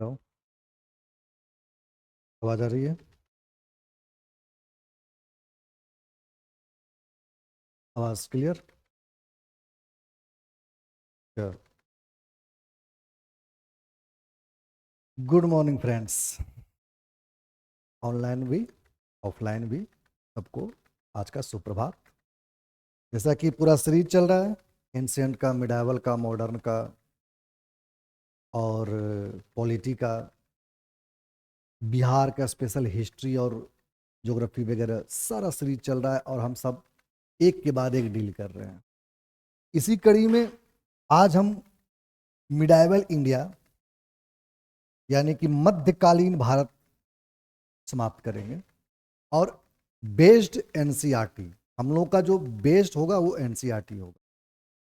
Hello. आवाज आ रही है? आवाज क्लियर? क्या? Good morning friends. ऑनलाइन भी, ऑफलाइन भी, सबको आज का सुप्रभात। जैसा कि पूरा सीरीज चल रहा है, एंशियंट का, मिडाइवल का, मॉडर्न का और पॉलिटी का, बिहार का स्पेशल हिस्ट्री और ज्योग्राफी वगैरह सारा सीरीज चल रहा है और हम सब एक के बाद एक डील कर रहे हैं। इसी कड़ी में आज हम मिडाइवल इंडिया यानी कि मध्यकालीन भारत समाप्त करेंगे और बेस्ड एनसीईआरटी। हम लोगों का जो बेस्ड होगा वो एनसीईआरटी होगा,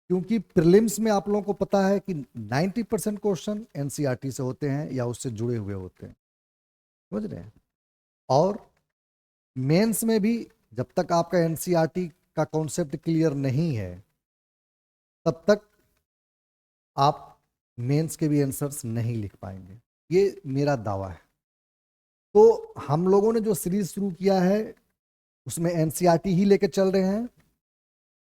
क्योंकि प्रीलिम्स में आप लोगों को पता है कि 90% क्वेश्चन एनसीईआरटी से होते हैं या उससे जुड़े हुए होते हैं, समझ रहे हैं। और मेंस में भी जब तक आपका एनसीईआरटी का कॉन्सेप्ट क्लियर नहीं है तब तक आप मेंस के भी आंसर्स नहीं लिख पाएंगे, ये मेरा दावा है। तो हम लोगों ने जो सीरीज शुरू किया है उसमें एनसीईआरटी ही लेके चल रहे हैं।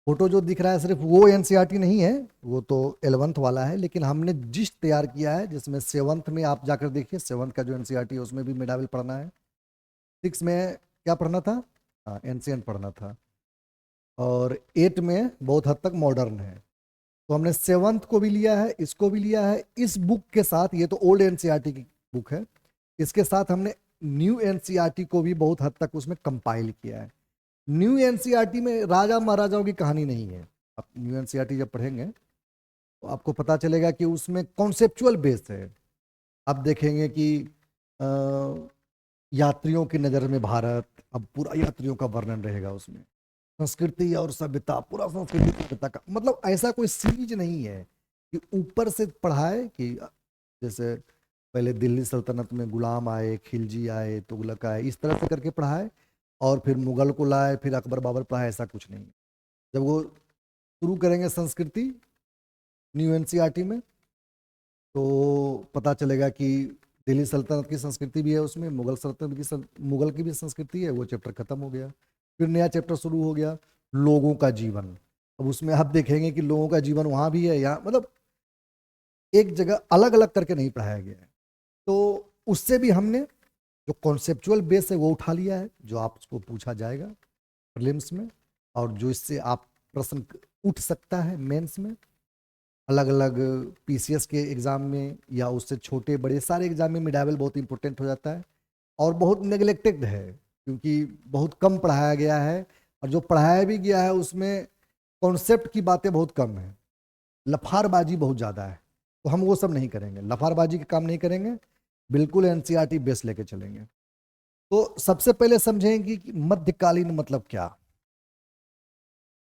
फोटो जो दिख रहा है सिर्फ वो एनसीईआरटी नहीं है, वो तो 11th वाला है, लेकिन हमने जिस तैयार किया है जिसमें 7th में आप जाकर देखिए, 7th का जो एनसीईआरटी है उसमें भी मिडावल पढ़ना है। 6 में क्या पढ़ना था? हाँ, एंशिएंट पढ़ना था। और 8 में बहुत हद तक मॉडर्न है। तो हमने 7th को भी लिया है, इसको भी लिया है। इस बुक के साथ, ये तो ओल्ड एनसीईआरटी की बुक है, इसके साथ हमने न्यू एनसीईआरटी को भी बहुत हद तक उसमें कंपाइल किया है। न्यू एनसीईआरटी में राजा महाराजाओं की कहानी नहीं है। आप न्यू एनसीईआरटी जब पढ़ेंगे तो आपको पता चलेगा कि उसमें कॉन्सेप्चुअल बेस है। आप देखेंगे कि अ, यात्रियों की नज़र में भारत, अब पूरा यात्रियों का वर्णन रहेगा उसमें। संस्कृति और सभ्यता, पूरा संस्कृति सभ्यता का मतलब ऐसा कोई सीरीज नहीं है कि ऊपर से पढ़ाए कि जैसे पहले दिल्ली सल्तनत में गुलाम आए, खिलजी आए, तुगलक आए, इस तरह से करके पढ़ाए और फिर मुगल को लाए, फिर अकबर बाबर पढ़ाए, ऐसा कुछ नहीं है। जब वो शुरू करेंगे संस्कृति न्यू एनसीईआरटी में तो पता चलेगा कि दिल्ली सल्तनत की संस्कृति भी है उसमें, मुगल सल्तनत की मुगल की भी संस्कृति है। वो चैप्टर खत्म हो गया, फिर नया चैप्टर शुरू हो गया, लोगों का जीवन। अब उसमें आप देखेंगे कि लोगों का जीवन वहां भी है, यहाँ मतलब एक जगह अलग अलग करके नहीं पढ़ाया गया है। तो उससे भी हमने जो कॉन्सेप्चुअल बेस है वो उठा लिया है, जो आपको पूछा जाएगा प्रीलिम्स में, और जो इससे आप प्रश्न उठ सकता है मेंस में, अलग अलग पीसीएस के एग्जाम में या उससे छोटे बड़े सारे एग्जाम में मिडावल बहुत इंपॉर्टेंट हो जाता है। और बहुत नेग्लेक्टेड है क्योंकि बहुत कम पढ़ाया गया है, और जो पढ़ाया भी गया है उसमें कॉन्सेप्ट की बातें बहुत कम है, लफारबाजी बहुत ज़्यादा है। तो हम वो सब नहीं करेंगे, लफारबाजी के काम नहीं करेंगे, बिल्कुल एनसीईआरटी बेस लेके चलेंगे। तो सबसे पहले समझेंगे कि मध्यकालीन मतलब क्या।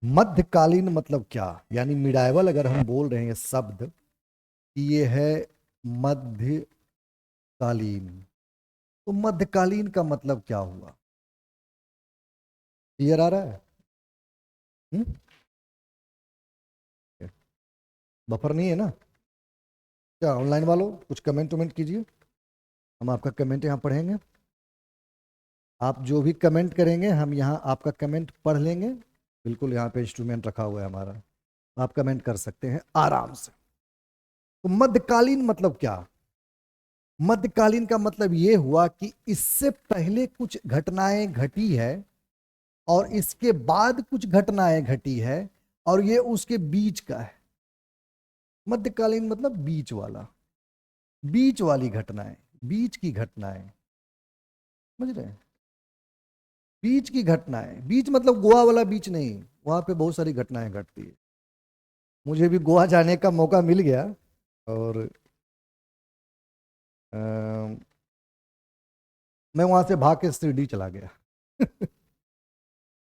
मध्यकालीन मतलब क्या, यानी मिडाइवल अगर हम बोल रहे हैं शब्द कि ये है मध्यकालीन, तो मध्यकालीन का मतलब क्या हुआ? क्लियर आ रहा है? हम्म? बफर नहीं है ना? क्या ऑनलाइन वालों कुछ कमेंट वमेंट कीजिए, हम आपका कमेंट यहाँ पढ़ेंगे। आप जो भी कमेंट करेंगे हम यहाँ आपका कमेंट पढ़ लेंगे। बिल्कुल, यहाँ पे इंस्ट्रूमेंट रखा हुआ है हमारा, आप कमेंट कर सकते हैं आराम से। तो मध्यकालीन मतलब क्या? मध्यकालीन का मतलब ये हुआ कि इससे पहले कुछ घटनाएं घटी है और इसके बाद कुछ घटनाएं घटी है और ये उसके बीच का है। मध्यकालीन मतलब बीच वाला, बीच वाली घटनाएं, बीच की घटनाएं, समझ रहे हैं? बीच की घटनाएं, बीच मतलब गोवा वाला बीच नहीं, वहां पे बहुत सारी घटनाएं घटती है। मुझे भी गोवा जाने का मौका मिल गया और मैं वहां से भाग के शिरडी चला गया।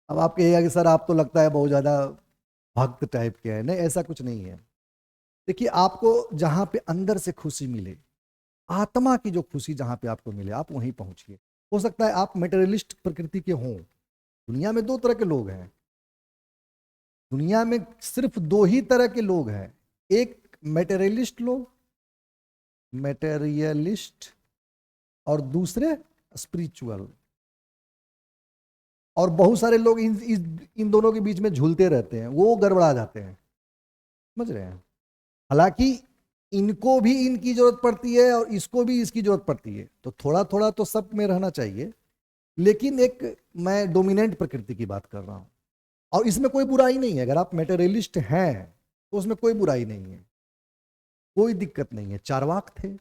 अब आप कहिएगा कि सर आप तो लगता है बहुत ज्यादा भक्त टाइप के हैं। नहीं, ऐसा कुछ नहीं है। देखिए, आपको जहां पे अंदर से खुशी मिले, आत्मा की जो खुशी जहां पे आपको मिले, आप वहीं पहुंचिए। हो सकता है आप मेटेरियलिस्ट प्रकृति के हों। दुनिया में दो तरह के लोग हैं, दुनिया में सिर्फ दो ही तरह के लोग हैं, एक मेटेरियलिस्ट लोग मेटेरियलिस्ट और दूसरे स्पिरिचुअल। और बहुत सारे लोग इन दोनों के बीच में झूलते रहते हैं, वो गड़बड़ा जाते हैं, समझ रहे हैं। हालांकि इनको भी इनकी जरूरत पड़ती है और इसको भी इसकी जरूरत पड़ती है, तो थोड़ा थोड़ा तो सब में रहना चाहिए। लेकिन एक मैं डोमिनेंट प्रकृति की बात कर रहा हूं, और इसमें कोई बुराई नहीं है। अगर आप मेटेरियलिस्ट हैं तो उसमें कोई बुराई नहीं है, कोई दिक्कत नहीं है। चारवाक थे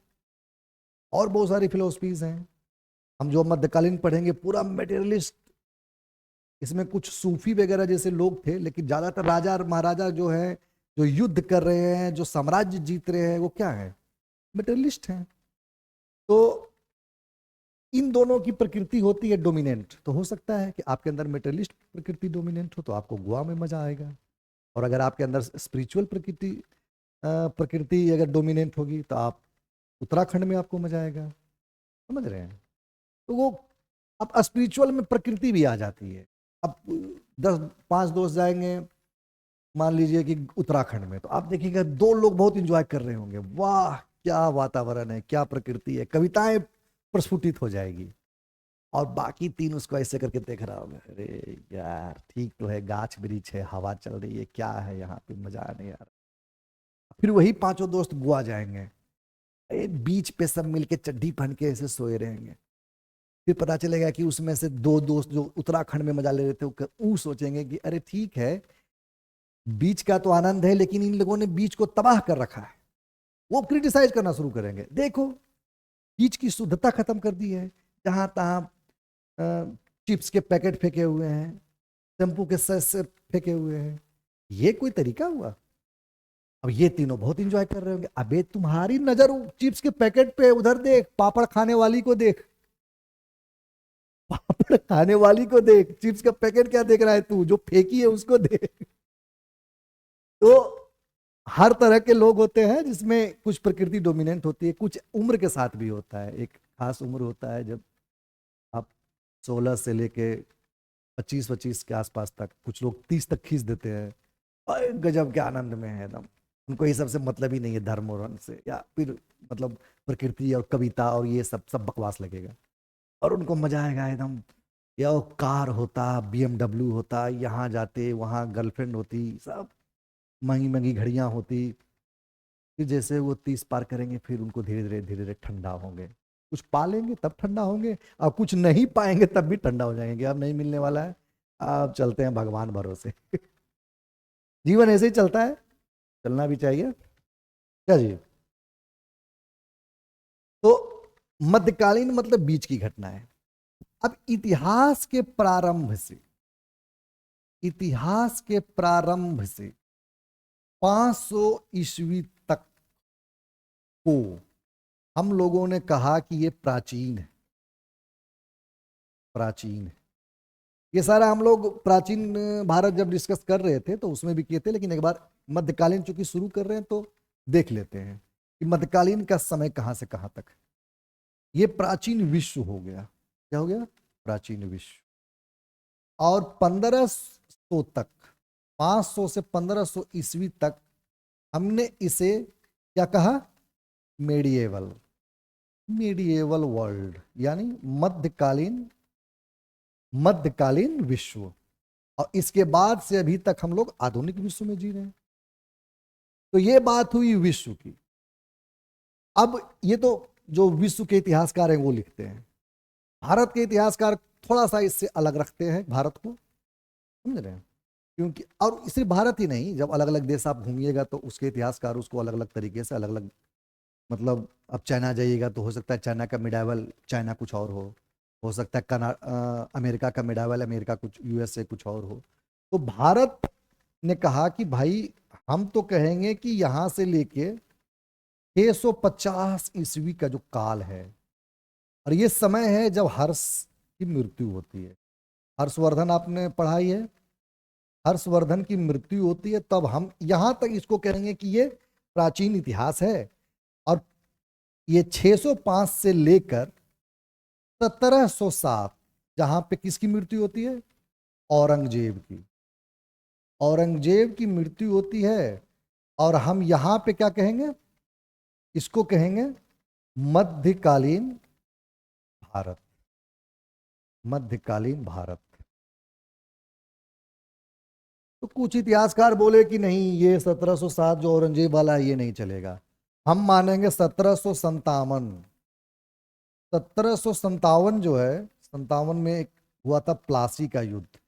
और बहुत सारी फिलोसफीज हैं। हम जो मध्यकालीन पढ़ेंगे पूरा मेटेरियलिस्ट। इसमें कुछ सूफी वगैरह जैसे लोग थे, लेकिन ज्यादातर राजा और महाराजा जो है, जो युद्ध कर रहे हैं, जो साम्राज्य जीत रहे हैं, वो क्या है? मेटेरियलिस्ट हैं। तो इन दोनों की प्रकृति होती है डोमिनेंट। तो हो सकता है कि आपके अंदर मेटेरियलिस्ट प्रकृति डोमिनेंट हो तो आपको गोवा में मजा आएगा, और अगर आपके अंदर स्पिरिचुअल प्रकृति प्रकृति अगर डोमिनेंट होगी तो आप उत्तराखंड में आपको मजा आएगा, समझ रहे हैं। तो वो अब स्पिरिचुअल में प्रकृति भी आ जाती है। अब 5 दोस्त जाएंगे मान लीजिए कि उत्तराखंड में, तो आप देखिएगा 2 लोग बहुत इंजॉय कर रहे होंगे, वाह क्या वातावरण है, क्या प्रकृति है, कविताएं प्रस्फुटित हो जाएगी। और बाकी 3 उसको ऐसे करके देख रहा होगा, अरे यार ठीक तो है, गाछ वृक्ष है, हवा चल रही है, क्या है यहाँ पे, मजा नहीं आ रहा। फिर वही 5 दोस्त गोवा जाएंगे, बीच पे सब मिलके चड्डी पहन के ऐसे सोए रहेंगे। फिर पता चलेगा कि उसमें से 2 दोस्त जो उत्तराखंड में मजा ले रहे थे वो सोचेंगे कि अरे ठीक है, बीच का तो आनंद है, लेकिन इन लोगों ने बीच को तबाह कर रखा है। वो क्रिटिसाइज करना शुरू करेंगे, देखो बीच की शुद्धता खत्म कर दी है, जहां तहां चिप्स के पैकेट फेंके हुए हैं, शैम्पू के सैशे फेंके हुए हैं, ये कोई तरीका हुआ? अब ये तीनों बहुत इंजॉय कर रहे होंगे। अबे तुम्हारी नजर चिप्स के पैकेट पे, उधर देख, पापड़ खाने वाली को देख, पापड़ खाने वाली को देख, चिप्स का पैकेट क्या देख रहा है तू? जो फेंकी है उसको देख। तो हर तरह के लोग होते हैं, जिसमें कुछ प्रकृति डोमिनेंट होती है, कुछ उम्र के साथ भी होता है। एक खास उम्र होता है जब आप 16 से लेके 25-25 के आसपास तक, कुछ लोग 30 तक खींच देते हैं और गजब के आनंद में है एकदम। उनको ये सबसे मतलब ही नहीं है, धर्म और रंग से, या फिर मतलब प्रकृति और कविता और ये सब सब बकवास लगेगा, और उनको मजा आएगा एकदम। या वो कार होता, BMW होता, यहाँ जाते वहाँ गर्लफ्रेंड होती, सब महंगी महंगी घड़ियाँ होती। फिर जैसे वो 30 पार करेंगे, फिर उनको धीरे धीरे धीरे धीरे ठंडा होंगे। कुछ पा लेंगे तब ठंडा होंगे, और कुछ नहीं पाएंगे तब भी ठंडा हो जाएंगे, अब नहीं मिलने वाला है, अब चलते हैं भगवान भरोसे। जीवन ऐसे ही चलता है, चलना भी चाहिए, क्या जी। तो मध्यकालीन मतलब बीच की घटना है। अब इतिहास के प्रारंभ से, इतिहास के प्रारंभ से 500 ईस्वी तक को हम लोगों ने कहा कि ये प्राचीन है, प्राचीन है। ये सारा हम लोग प्राचीन भारत जब डिस्कस कर रहे थे तो उसमें भी किए थे, लेकिन एक बार मध्यकालीन चूंकि शुरू कर रहे हैं तो देख लेते हैं कि मध्यकालीन का समय कहां से कहां तक है। ये प्राचीन विश्व हो गया, क्या हो गया? प्राचीन विश्व। और 1500 तक, 500 से 1500 ईस्वी तक हमने इसे क्या कहा? मेडिएवल, मेडिएवल वर्ल्ड, यानी मध्यकालीन, मध्यकालीन विश्व। और इसके बाद से अभी तक हम लोग आधुनिक विश्व में जी रहे हैं। तो ये बात हुई विश्व की। अब ये तो जो विश्व के इतिहासकार हैं वो लिखते हैं, भारत के इतिहासकार थोड़ा सा इससे अलग रखते हैं भारत को, समझ रहे हैं। क्योंकि और सिर्फ भारत ही नहीं, जब अलग अलग देश आप घूमिएगा तो उसके इतिहासकार उसको अलग अलग तरीके से, अलग अलग, मतलब अब चाइना जाइएगा तो हो सकता है चाइना का मिडाइवल चाइना कुछ और हो सकता है अमेरिका का मिडाइवल अमेरिका कुछ, USA कुछ और हो। तो भारत ने कहा कि भाई हम तो कहेंगे कि यहां से लेके 650 ईस्वी का जो काल है, और ये समय है जब हर्ष की मृत्यु होती है। हर्षवर्धन आपने पढ़ाई है, हर्षवर्धन की मृत्यु होती है, तब हम यहां तक इसको कहेंगे कि ये प्राचीन इतिहास है। और ये 605 से लेकर 1707, जहां पे किसकी मृत्यु होती है? औरंगजेब की, औरंगजेब की मृत्यु होती है। और हम यहां पे क्या कहेंगे? इसको कहेंगे मध्यकालीन भारत, मध्यकालीन भारत। तो कुछ इतिहासकार बोले कि नहीं, ये 1707 जो औरंगजेब वाला है ये नहीं चलेगा, हम मानेंगे 1757। 1757 जो है, 57 में एक हुआ था प्लासी का युद्ध।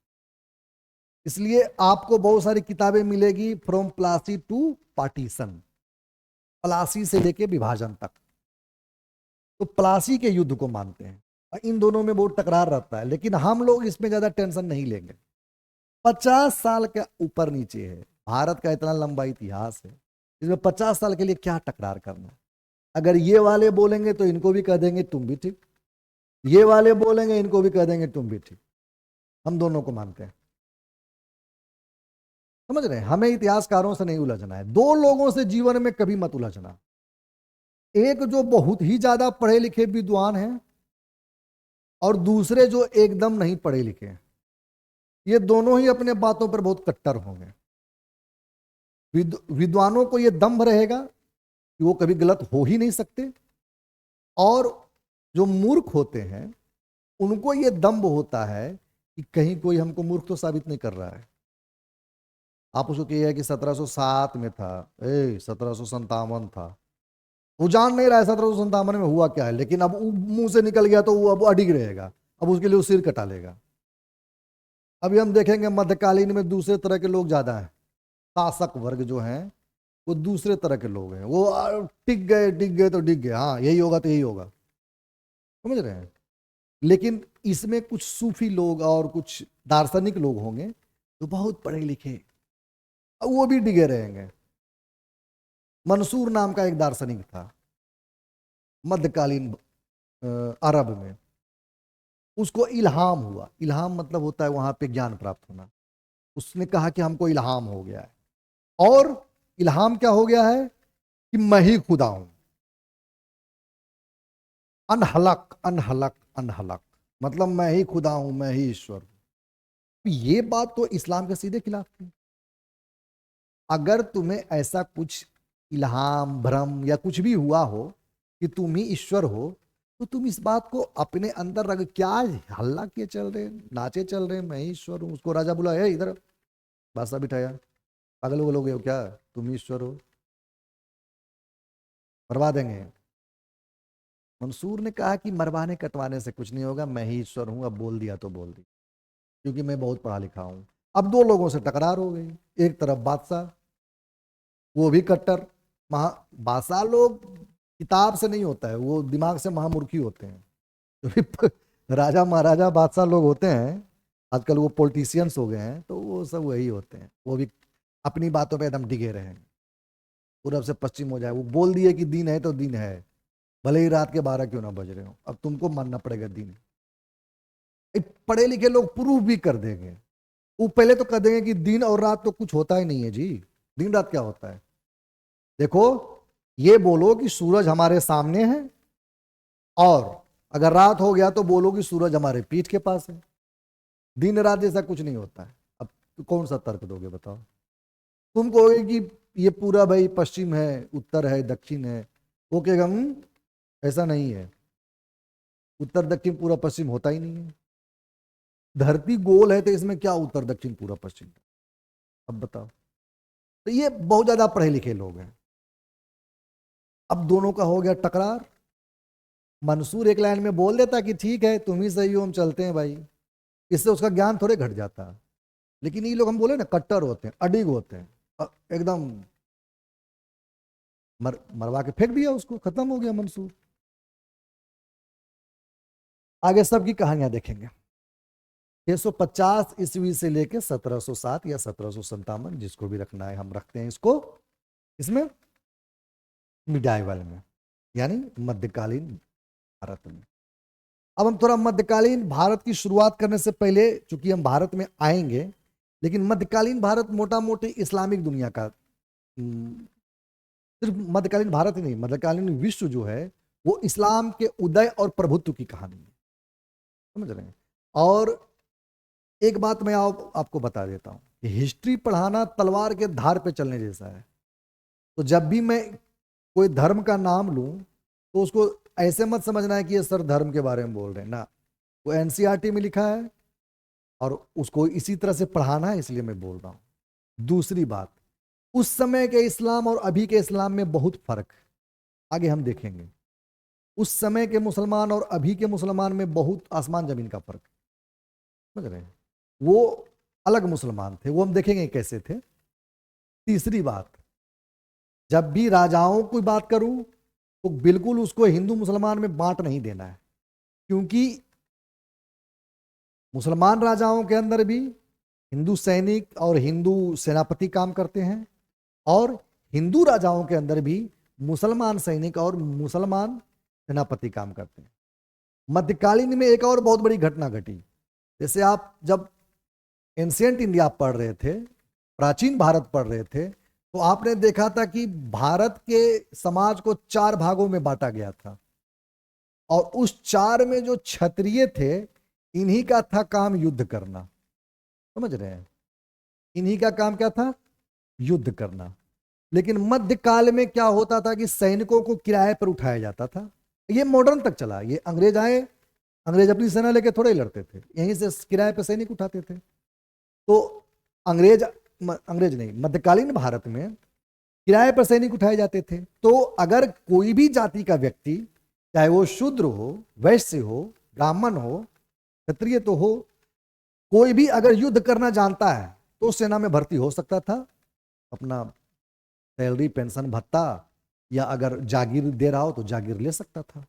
इसलिए आपको बहुत सारी किताबें मिलेगी from Plassey to partition, Plassey से लेके विभाजन तक। तो प्लासी के युद्ध को मानते हैं और इन दोनों में बहुत टकरार रहता है, लेकिन हम लोग इसमें ज्यादा टेंशन नहीं लेंगे। 50 साल के ऊपर नीचे है, भारत का इतना लंबा इतिहास है, इसमें 50 साल के लिए क्या टकरार करना। अगर ये वाले बोलेंगे तो इनको भी कह देंगे तुम भी ठीक, ये वाले बोलेंगे इनको भी कह देंगे तुम भी ठीक। हम दोनों को मानते हैं, समझ रहे हैं। हमें इतिहासकारों से नहीं उलझना है, दो लोगों से जीवन में कभी मत उलझना। एक जो बहुत ही ज्यादा पढ़े लिखे विद्वान हैं और दूसरे जो एकदम नहीं पढ़े लिखे हैं, ये दोनों ही अपने बातों पर बहुत कट्टर होंगे। विद्वानों को ये दम्भ रहेगा कि वो कभी गलत हो ही नहीं सकते, और जो मूर्ख होते हैं उनको ये दम्भ होता है कि कहीं कोई हमको मूर्ख तो साबित नहीं कर रहा है। आप उसको कहिए कि 1707 में था, 1757 था, वो जान नहीं रहा है 1757 में हुआ क्या है, लेकिन अब मुंह से निकल गया तो वो अब अडिग रहेगा, अब उसके लिए वो सिर कटा लेगा। अभी हम देखेंगे मध्यकालीन में दूसरे तरह के लोग ज्यादा हैं, शासक वर्ग जो हैं वो दूसरे तरह के लोग हैं, वो टिक गए तो टिक गए, हाँ यही होगा तो यही होगा, समझ रहे हैं। लेकिन इसमें कुछ सूफी लोग और कुछ दार्शनिक लोग होंगे जो बहुत पढ़े लिखे, वो भी डिगे रहेंगे। मंसूर नाम का एक दार्शनिक था मध्यकालीन अरब में, उसको इल्हाम हुआ, इल्हाम मतलब होता है वहां पे ज्ञान प्राप्त होना। उसने कहा कि हमको इल्हाम हो गया है, और इल्हाम क्या हो गया है कि मैं ही खुदा हूं। अनहलक अनहलक अनहलक मतलब मैं ही खुदा हूं, मैं ही ईश्वर हूं। ये बात तो इस्लाम के सीधे खिलाफ थी। अगर तुम्हें ऐसा कुछ इल्हाम भ्रम या कुछ भी हुआ हो कि तुम ही ईश्वर हो, तो तुम इस बात को अपने अंदर रख, क्या हल्ला किए चल रहे, नाचे चल रहे, मैं ही ईश्वर हूं। उसको राजा बुलाया, इधर बादशाह बिठाया, पागल वो लोग हो क्या, तुम ही ईश्वर हो, मरवा देंगे। मंसूर ने कहा कि मरवाने कटवाने से कुछ नहीं होगा, मैं ही ईश्वर हूं, अब बोल दिया तो बोल दिया, क्योंकि मैं बहुत पढ़ा लिखा हूं। अब दो लोगों से टकरार हो गई, एक तरफ बादशाह, वो भी कट्टर। महा बादशाह लोग किताब से नहीं होता है, वो दिमाग से महामूर्खी होते हैं। जो भी राजा महाराजा बादशाह लोग होते हैं आजकल, वो पॉलिटिशियंस हो गए हैं, तो वो सब वही होते हैं, वो भी अपनी बातों पे एकदम डिगे रहे हैं। पूरब से पश्चिम हो जाए, वो बोल दिए कि दिन है तो दिन है, भले ही रात के 12 क्यों ना बज रहे हो, अब तुमको मानना पड़ेगा दिन। पढ़े लिखे लोग प्रूफ भी कर देंगे, वो पहले तो कह देंगे कि दिन और रात तो कुछ होता ही नहीं है जी, दिन रात क्या होता है। देखो, ये बोलो कि सूरज हमारे सामने है, और अगर रात हो गया तो बोलो कि सूरज हमारे पीठ के पास है। दिन रात जैसा कुछ नहीं होता है। अब तो कौन सा तर्क दोगे बताओ। तुम कहोगे कि ये पूरा भाई पश्चिम है, उत्तर है, दक्षिण है, वो कहेगा ऐसा नहीं है, उत्तर दक्षिण पूरा पश्चिम होता ही नहीं है। धरती गोल है तो इसमें क्या उत्तर दक्षिण पूरा पश्चिम, अब बताओ। तो ये बहुत ज्यादा पढ़े लिखे लोग हैं। अब दोनों का हो गया टकरार। मंसूर एक लाइन में बोल देता कि ठीक है तुम ही सही हो, हम चलते हैं भाई, इससे उसका ज्ञान थोड़े घट जाता। लेकिन ये लोग हम बोले ना कट्टर होते हैं, अडिग होते हैं, एकदम मरवा के फेंक दिया उसको, खत्म हो गया मंसूर। आगे सबकी कहानियां देखेंगे। 650 ईस्वी से लेके 1707 या 1757, जिसको भी रखना है हम रखते हैं इसको, इसमें मिडाइवल में, यानी मध्यकालीन भारत में। अब हम थोड़ा मध्यकालीन भारत की शुरुआत करने से पहले, चूंकि हम भारत में आएंगे, लेकिन मध्यकालीन भारत मोटा मोटी इस्लामिक दुनिया का, सिर्फ मध्यकालीन भारत ही नहीं, मध्यकालीन विश्व जो है वो इस्लाम के उदय और प्रभुत्व की कहानी है, समझ रहे हैं। और एक बात मैं आपको बता देता हूं कि हिस्ट्री पढ़ाना तलवार के धार पे चलने जैसा है। तो जब भी मैं कोई धर्म का नाम लूं तो उसको ऐसे मत समझना है कि ये सर धर्म के बारे में बोल रहे हैं ना, वो एनसीईआरटी में लिखा है और उसको इसी तरह से पढ़ाना है, इसलिए मैं बोल रहा हूं। दूसरी बात, उस समय के इस्लाम और अभी के इस्लाम में बहुत फर्क है, आगे हम देखेंगे। उस समय के मुसलमान और अभी के मुसलमान में बहुत आसमान जमीन का फर्क है, समझ रहे हैं? वो अलग मुसलमान थे, वो हम देखेंगे कैसे थे। तीसरी बात, जब भी राजाओं की बात करूं तो बिल्कुल उसको हिंदू मुसलमान में बांट नहीं देना है, क्योंकि मुसलमान राजाओं के अंदर भी हिंदू सैनिक और हिंदू सेनापति काम करते हैं, और हिंदू राजाओं के अंदर भी मुसलमान सैनिक और मुसलमान सेनापति काम करते हैं। मध्यकालीन में एक और बहुत बड़ी घटना घटी। जैसे आप जब एंशियंट इंडिया पढ़ रहे थे, प्राचीन भारत पढ़ रहे थे, तो आपने देखा था कि भारत के समाज को 4 भागों में बांटा गया था, और उस 4 में जो क्षत्रिय थे, इन्हीं का था काम युद्ध करना, समझ रहे हैं? इन्हीं का काम क्या था? युद्ध करना। लेकिन मध्यकाल में क्या होता था कि सैनिकों को किराए पर उठाया जाता था। ये मॉडर्न तक चला, ये अंग्रेज आए, अंग्रेज अपनी सेना लेके थोड़े ही लड़ते थे, यहीं से किराए पर सैनिक उठाते थे। तो अंग्रेज नहीं, मध्यकालीन भारत में किराए पर सैनिक उठाए जाते थे। तो अगर कोई भी जाति का व्यक्ति, चाहे वो शूद्र हो, वैश्य हो, ब्राह्मण हो, क्षत्रिय तो हो, कोई भी अगर युद्ध करना जानता है तो सेना में भर्ती हो सकता था, अपना सैलरी, पेंशन, भत्ता, या अगर जागीर दे रहा हो तो जागीर ले सकता था।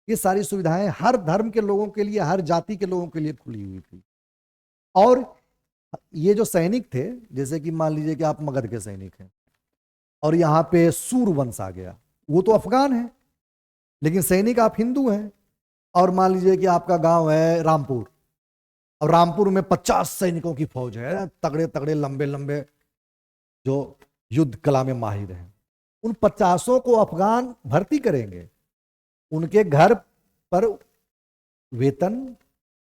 ये सारी सुविधाएं हर धर्म के लोगों के लिए, हर जाति के लोगों के लिए खुली हुई थी। और ये जो सैनिक थे, जैसे कि मान लीजिए कि आप मगध के सैनिक हैं और यहाँ पे सूर वंश आ गया, वो तो अफगान है, लेकिन सैनिक आप हिंदू हैं। और मान लीजिए कि आपका गांव है रामपुर, और रामपुर में 50 सैनिकों की फौज है, तगड़े तगड़े लंबे लंबे, जो युद्ध कला में माहिर हैं। उन 50 को अफगान भर्ती करेंगे, उनके घर पर वेतन,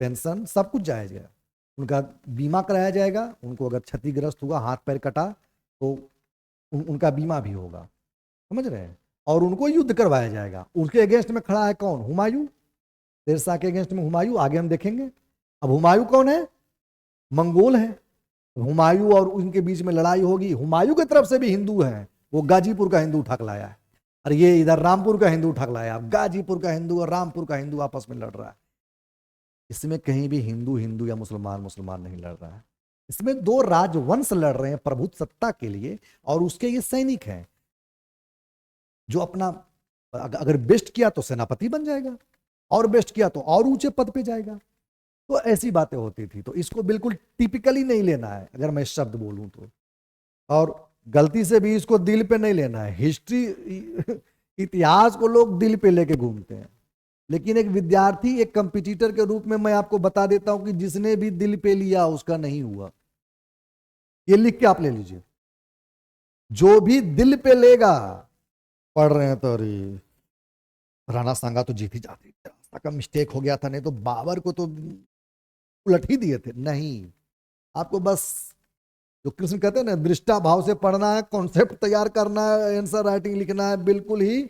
पेंशन सब कुछ जाएगा, उनका बीमा कराया जाएगा, उनको अगर क्षतिग्रस्त हुआ, हाथ पैर कटा, तो उनका बीमा भी होगा, समझ रहे हैं? और उनको युद्ध करवाया जाएगा। उसके अगेंस्ट में खड़ा है कौन? हुमायूं। शेरशाह के अगेंस्ट में हुमायूं, आगे हम देखेंगे। अब हुमायूं कौन है? मंगोल है। हुमायूं और उनके बीच में लड़ाई होगी। हुमायूं की तरफ से भी हिंदू है, वो गाजीपुर का हिंदू उठा के लाया है, और ये इधर रामपुर का हिंदू उठा के लाया। अब गाजीपुर का हिंदू और रामपुर का हिंदू आपस में लड़ रहा है। इसमें कहीं भी हिंदू हिंदू या मुसलमान मुसलमान नहीं लड़ रहा है, इसमें 2 राजवंश लड़ रहे हैं प्रभुत्व सत्ता के लिए, और उसके ये सैनिक हैं जो अपना अगर बेस्ट किया तो सेनापति बन जाएगा, और बेस्ट किया तो और ऊंचे पद पे जाएगा। तो ऐसी बातें होती थी, तो इसको बिल्कुल टिपिकली नहीं लेना है अगर मैं शब्द बोलूं तो, और गलती से भी इसको दिल पे नहीं लेना है। हिस्ट्री, इतिहास को लोग दिल पे लेके घूमते हैं, लेकिन एक विद्यार्थी, एक कंपटीटर के रूप में मैं आपको बता देता हूं कि जिसने भी दिल पे लिया उसका नहीं हुआ। ये लिख के आप ले लीजिए, जो भी दिल पे लेगा, पढ़ रहे हैं तो अरे राणा सांगा तो जीत ही जाती, रास्ता का मिस्टेक हो गया था, नहीं तो बाबर को तो उलट ही दिए थे। नहीं, आपको बस जो कृष्ण कहते हैं ना, दृष्टा भाव से पढ़ना है, कॉन्सेप्ट तैयार करना है, आंसर राइटिंग लिखना है, बिल्कुल ही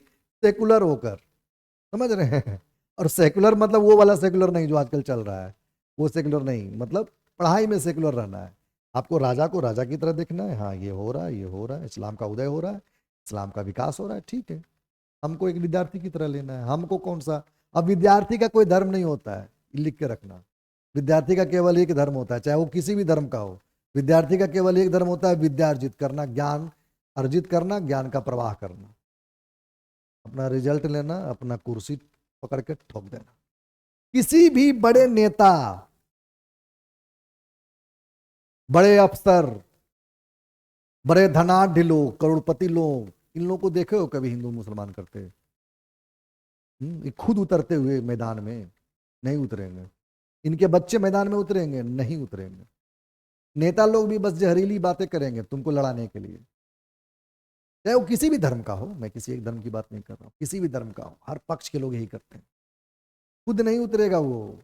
सेकुलर होकर, समझ रहे हैं? और सेकुलर मतलब वो वाला सेकुलर नहीं जो आजकल चल रहा है, वो सेकुलर नहीं, मतलब पढ़ाई में सेकुलर रहना है। आपको राजा को राजा की तरह देखना है, हाँ ये हो रहा है, ये हो रहा है, इस्लाम का उदय हो रहा है, इस्लाम का विकास हो रहा है, ठीक है। हमको एक विद्यार्थी की तरह लेना है, हमको कौन सा, अब विद्यार्थी का कोई धर्म नहीं होता है, लिख के रखना। विद्यार्थी का केवल एक धर्म होता है, चाहे वो किसी भी धर्म का हो। विद्यार्थी का केवल एक धर्म होता है, विद्या अर्जित करना, ज्ञान अर्जित करना, ज्ञान का प्रवाह करना, अपना रिजल्ट लेना, अपना कुर्सी पकड़ के ठोक देना। किसी भी बड़े नेता, बड़े अफसर, बड़े धनाढ़ लोग, करोड़पति लोग, इन लोगों को देखे हो कभी हिंदू मुसलमान करते? ये खुद उतरते हुए मैदान में नहीं उतरेंगे। इनके बच्चे मैदान में उतरेंगे? नहीं उतरेंगे। नेता लोग भी बस जहरीली बातें करेंगे तुमको लड़ाने के लिए, चाहे वो किसी भी धर्म का हो। मैं किसी एक धर्म की बात नहीं कर रहा हूं, किसी भी धर्म का हो, हर पक्ष के लोग यही करते हैं। खुद नहीं उतरेगा वो,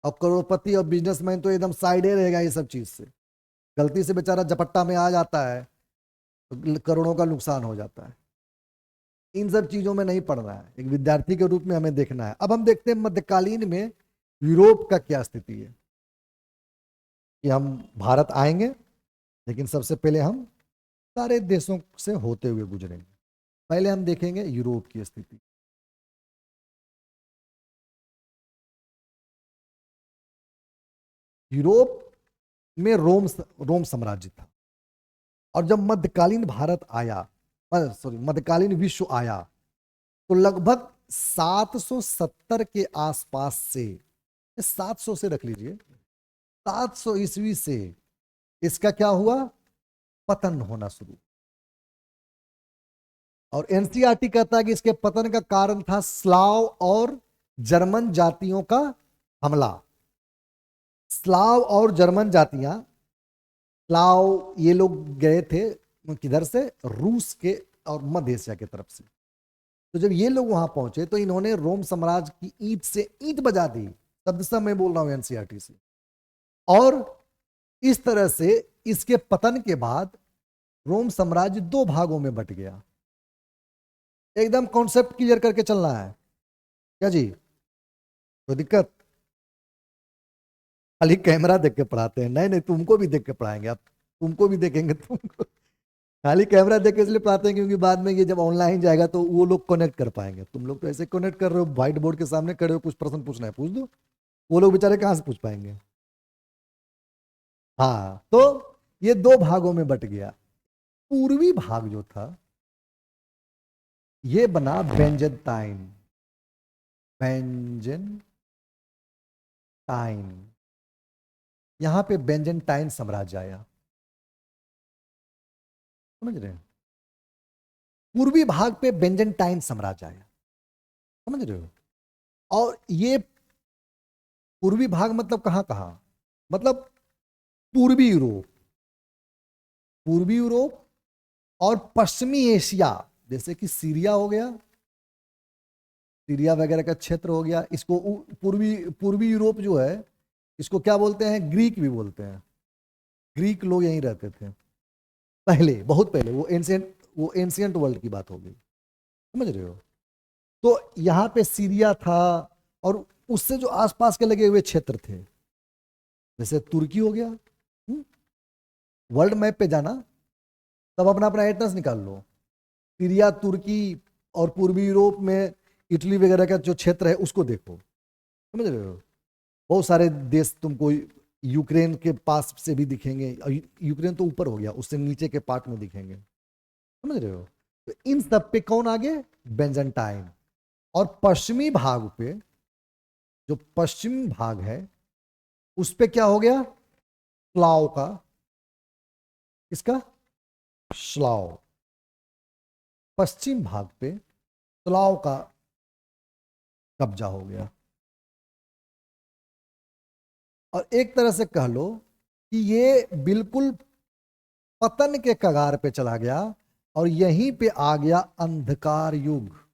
और करोड़पति और बिजनेसमैन तो एकदम साइडे रहेगा ये सब चीज से। गलती से बेचारा झपट्टा में आ जाता है तो करोड़ों का नुकसान हो जाता है। इन सब चीजों में नहीं पढ़ना है, एक विद्यार्थी के रूप में हमें देखना है। अब हम देखते हैं मध्यकालीन में यूरोप का क्या स्थिति है। कि हम भारत आएंगे, लेकिन सबसे पहले हम सारे देशों से होते हुए गुजरेंगे। पहले हम देखेंगे यूरोप की स्थिति। यूरोप में रोम साम्राज्य था, और जब मध्यकालीन भारत आया, सॉरी मध्यकालीन विश्व आया, तो लगभग 770 के आसपास से, 700 से रख लीजिए, 700 ईस्वी से इसका क्या हुआ, पतन होना शुरू। और एनसीईआरटी कहता है कि इसके पतन का कारण था स्लाव और जर्मन जातियों का हमला। स्लाव और जर्मन जातियां, स्लाव ये लोग गए थे किधर से, रूस के और मध्य एशिया की तरफ से। तो जब ये लोग वहां पहुंचे तो इन्होंने रोम साम्राज्य की ईंट से ईंट बजा दी, शब्द सब मैं बोल रहा हूं एनसीईआरटी से। और इस तरह से इसके पतन के बाद रोम साम्राज्य दो भागों में बट गया। एकदम कॉन्सेप्ट क्लियर करके चलना है क्या जी, कोई दिक्कत? खाली कैमरा देख के पढ़ाते हैं? नहीं नहीं, तुमको भी देख के पढ़ाएंगे, अब तुमको भी देखेंगे तुमको। खाली कैमरा देख के इसलिए पढ़ाते हैं क्योंकि बाद में ये जब ऑनलाइन जाएगा तो वो लोग कनेक्ट कर पाएंगे। तुम लोग तो ऐसे कनेक्ट कर रहे हो, व्हाइट बोर्ड के सामने खड़े हो, कुछ प्रश्न पूछना है पूछ दो, वो लोग बेचारे कहां से पूछ पाएंगे। हाँ, तो ये दो भागों में बट गया। पूर्वी भाग जो था ये बना बेंजेंटाइन, बेंजेंटाइन, यहां पे बेंजेंटाइन साम्राज्य आया, समझ रहे हैं? पूर्वी भाग पे बेंजेंटाइन साम्राज्य आया, समझ रहे हो? और ये पूर्वी भाग मतलब कहां कहां, मतलब पूर्वी यूरोप, पूर्वी यूरोप और पश्चिमी एशिया, जैसे कि सीरिया हो गया, सीरिया वगैरह का क्षेत्र हो गया। इसको पूर्वी पूर्वी यूरोप जो है, इसको क्या बोलते हैं, ग्रीक भी बोलते हैं। ग्रीक लोग यहीं रहते थे पहले, बहुत पहले, वो एंशियंट वर्ल्ड की बात हो गई, समझ रहे हो? तो यहाँ पे सीरिया था, और उससे जो आसपास के लगे हुए क्षेत्र थे, जैसे तुर्की हो गया। वर्ल्ड मैप पे जाना, तब अपना अपना एड्रेस निकाल लो, सीरिया, तुर्की, और पूर्वी यूरोप में इटली वगैरह का जो क्षेत्र है उसको देखो, समझ रहे हो? बहुत सारे देश तुमको यूक्रेन के पास से भी दिखेंगे, यूक्रेन तो ऊपर हो गया, उससे नीचे के पार्ट में दिखेंगे, समझ रहे हो? तो इन सब पे कौन आगे, बेंजेंटाइन। और पश्चिमी भाग पे, जो पश्चिमी भाग है उस पे क्या हो गया, स्लाव का, इसका स्लाव, पश्चिम भाग पे स्लाव का कब्जा हो गया। और एक तरह से कह लो कि ये बिल्कुल पतन के कगार पे चला गया, और यहीं पे आ गया अंधकार युग।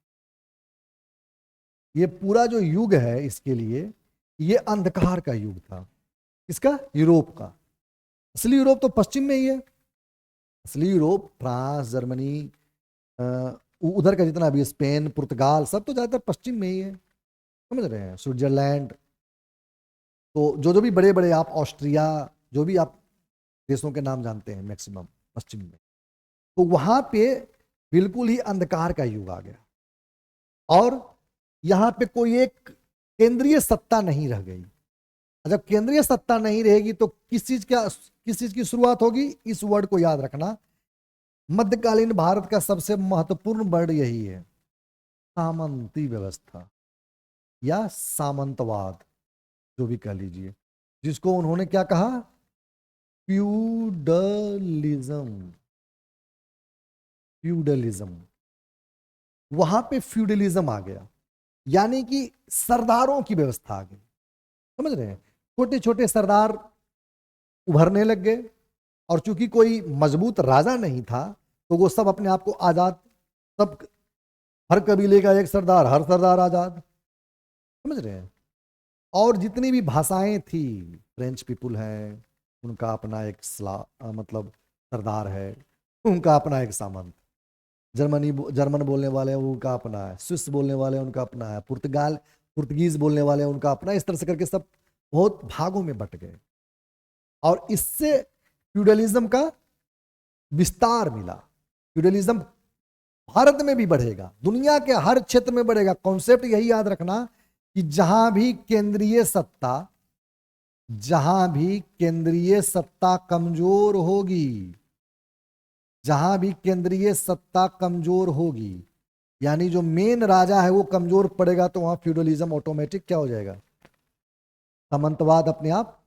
ये पूरा जो युग है इसके लिए, ये अंधकार का युग था। इसका, यूरोप का। असली यूरोप तो पश्चिम में ही है। असली यूरोप फ्रांस, जर्मनी, उधर का जितना भी, स्पेन, पुर्तगाल, सब तो ज्यादातर पश्चिम में ही है, समझ रहे हैं? स्विट्जरलैंड, तो जो जो भी बड़े बड़े आप, ऑस्ट्रिया, जो भी आप देशों के नाम जानते हैं मैक्सिमम पश्चिम में, तो वहां पे बिल्कुल ही अंधकार का युग आ गया। और यहां पे कोई एक केंद्रीय सत्ता नहीं रह गई। जब केंद्रीय सत्ता नहीं रहेगी तो किस चीज की शुरुआत होगी, इस वर्ड को याद रखना। मध्यकालीन भारत का सबसे महत्वपूर्ण वर्ड यही है, सामंती व्यवस्था या सामंतवाद, जो भी कह लीजिए, जिसको उन्होंने क्या कहा, फ्यूडलिज्म। फ्यूडलिज्म, वहां पे फ्यूडलिज्म आ गया, यानी कि सरदारों की व्यवस्था आ गई, समझ रहे हैं? छोटे छोटे सरदार उभरने लग गए, और चूंकि कोई मजबूत राजा नहीं था तो वो सब अपने आप को आजाद, सब, हर कबीले का एक सरदार, हर सरदार आजाद, समझ रहे हैं? और जितनी भी भाषाएं थी, फ्रेंच पीपुल है, उनका अपना एक मतलब सरदार है, उनका अपना एक सामंत, जर्मन बोलने वाले हैं उनका अपना है, स्विस बोलने वाले हैं उनका अपना है, पुर्तगीज बोलने वाले हैं उनका अपना है। इस तरह से करके सब बहुत भागों में बट गए और इससे फ्यूडलिज्म का विस्तार मिला। फ्यूडलिज्म भारत में भी बढ़ेगा, दुनिया के हर क्षेत्र में बढ़ेगा। कॉन्सेप्ट यही याद रखना कि जहां भी केंद्रीय सत्ता कमजोर होगी, जहां भी केंद्रीय सत्ता कमजोर होगी, यानी जो मेन राजा है वो कमजोर पड़ेगा, तो वहां फ्यूडलिज्म ऑटोमेटिक क्या हो जाएगा, सामंतवाद अपने आप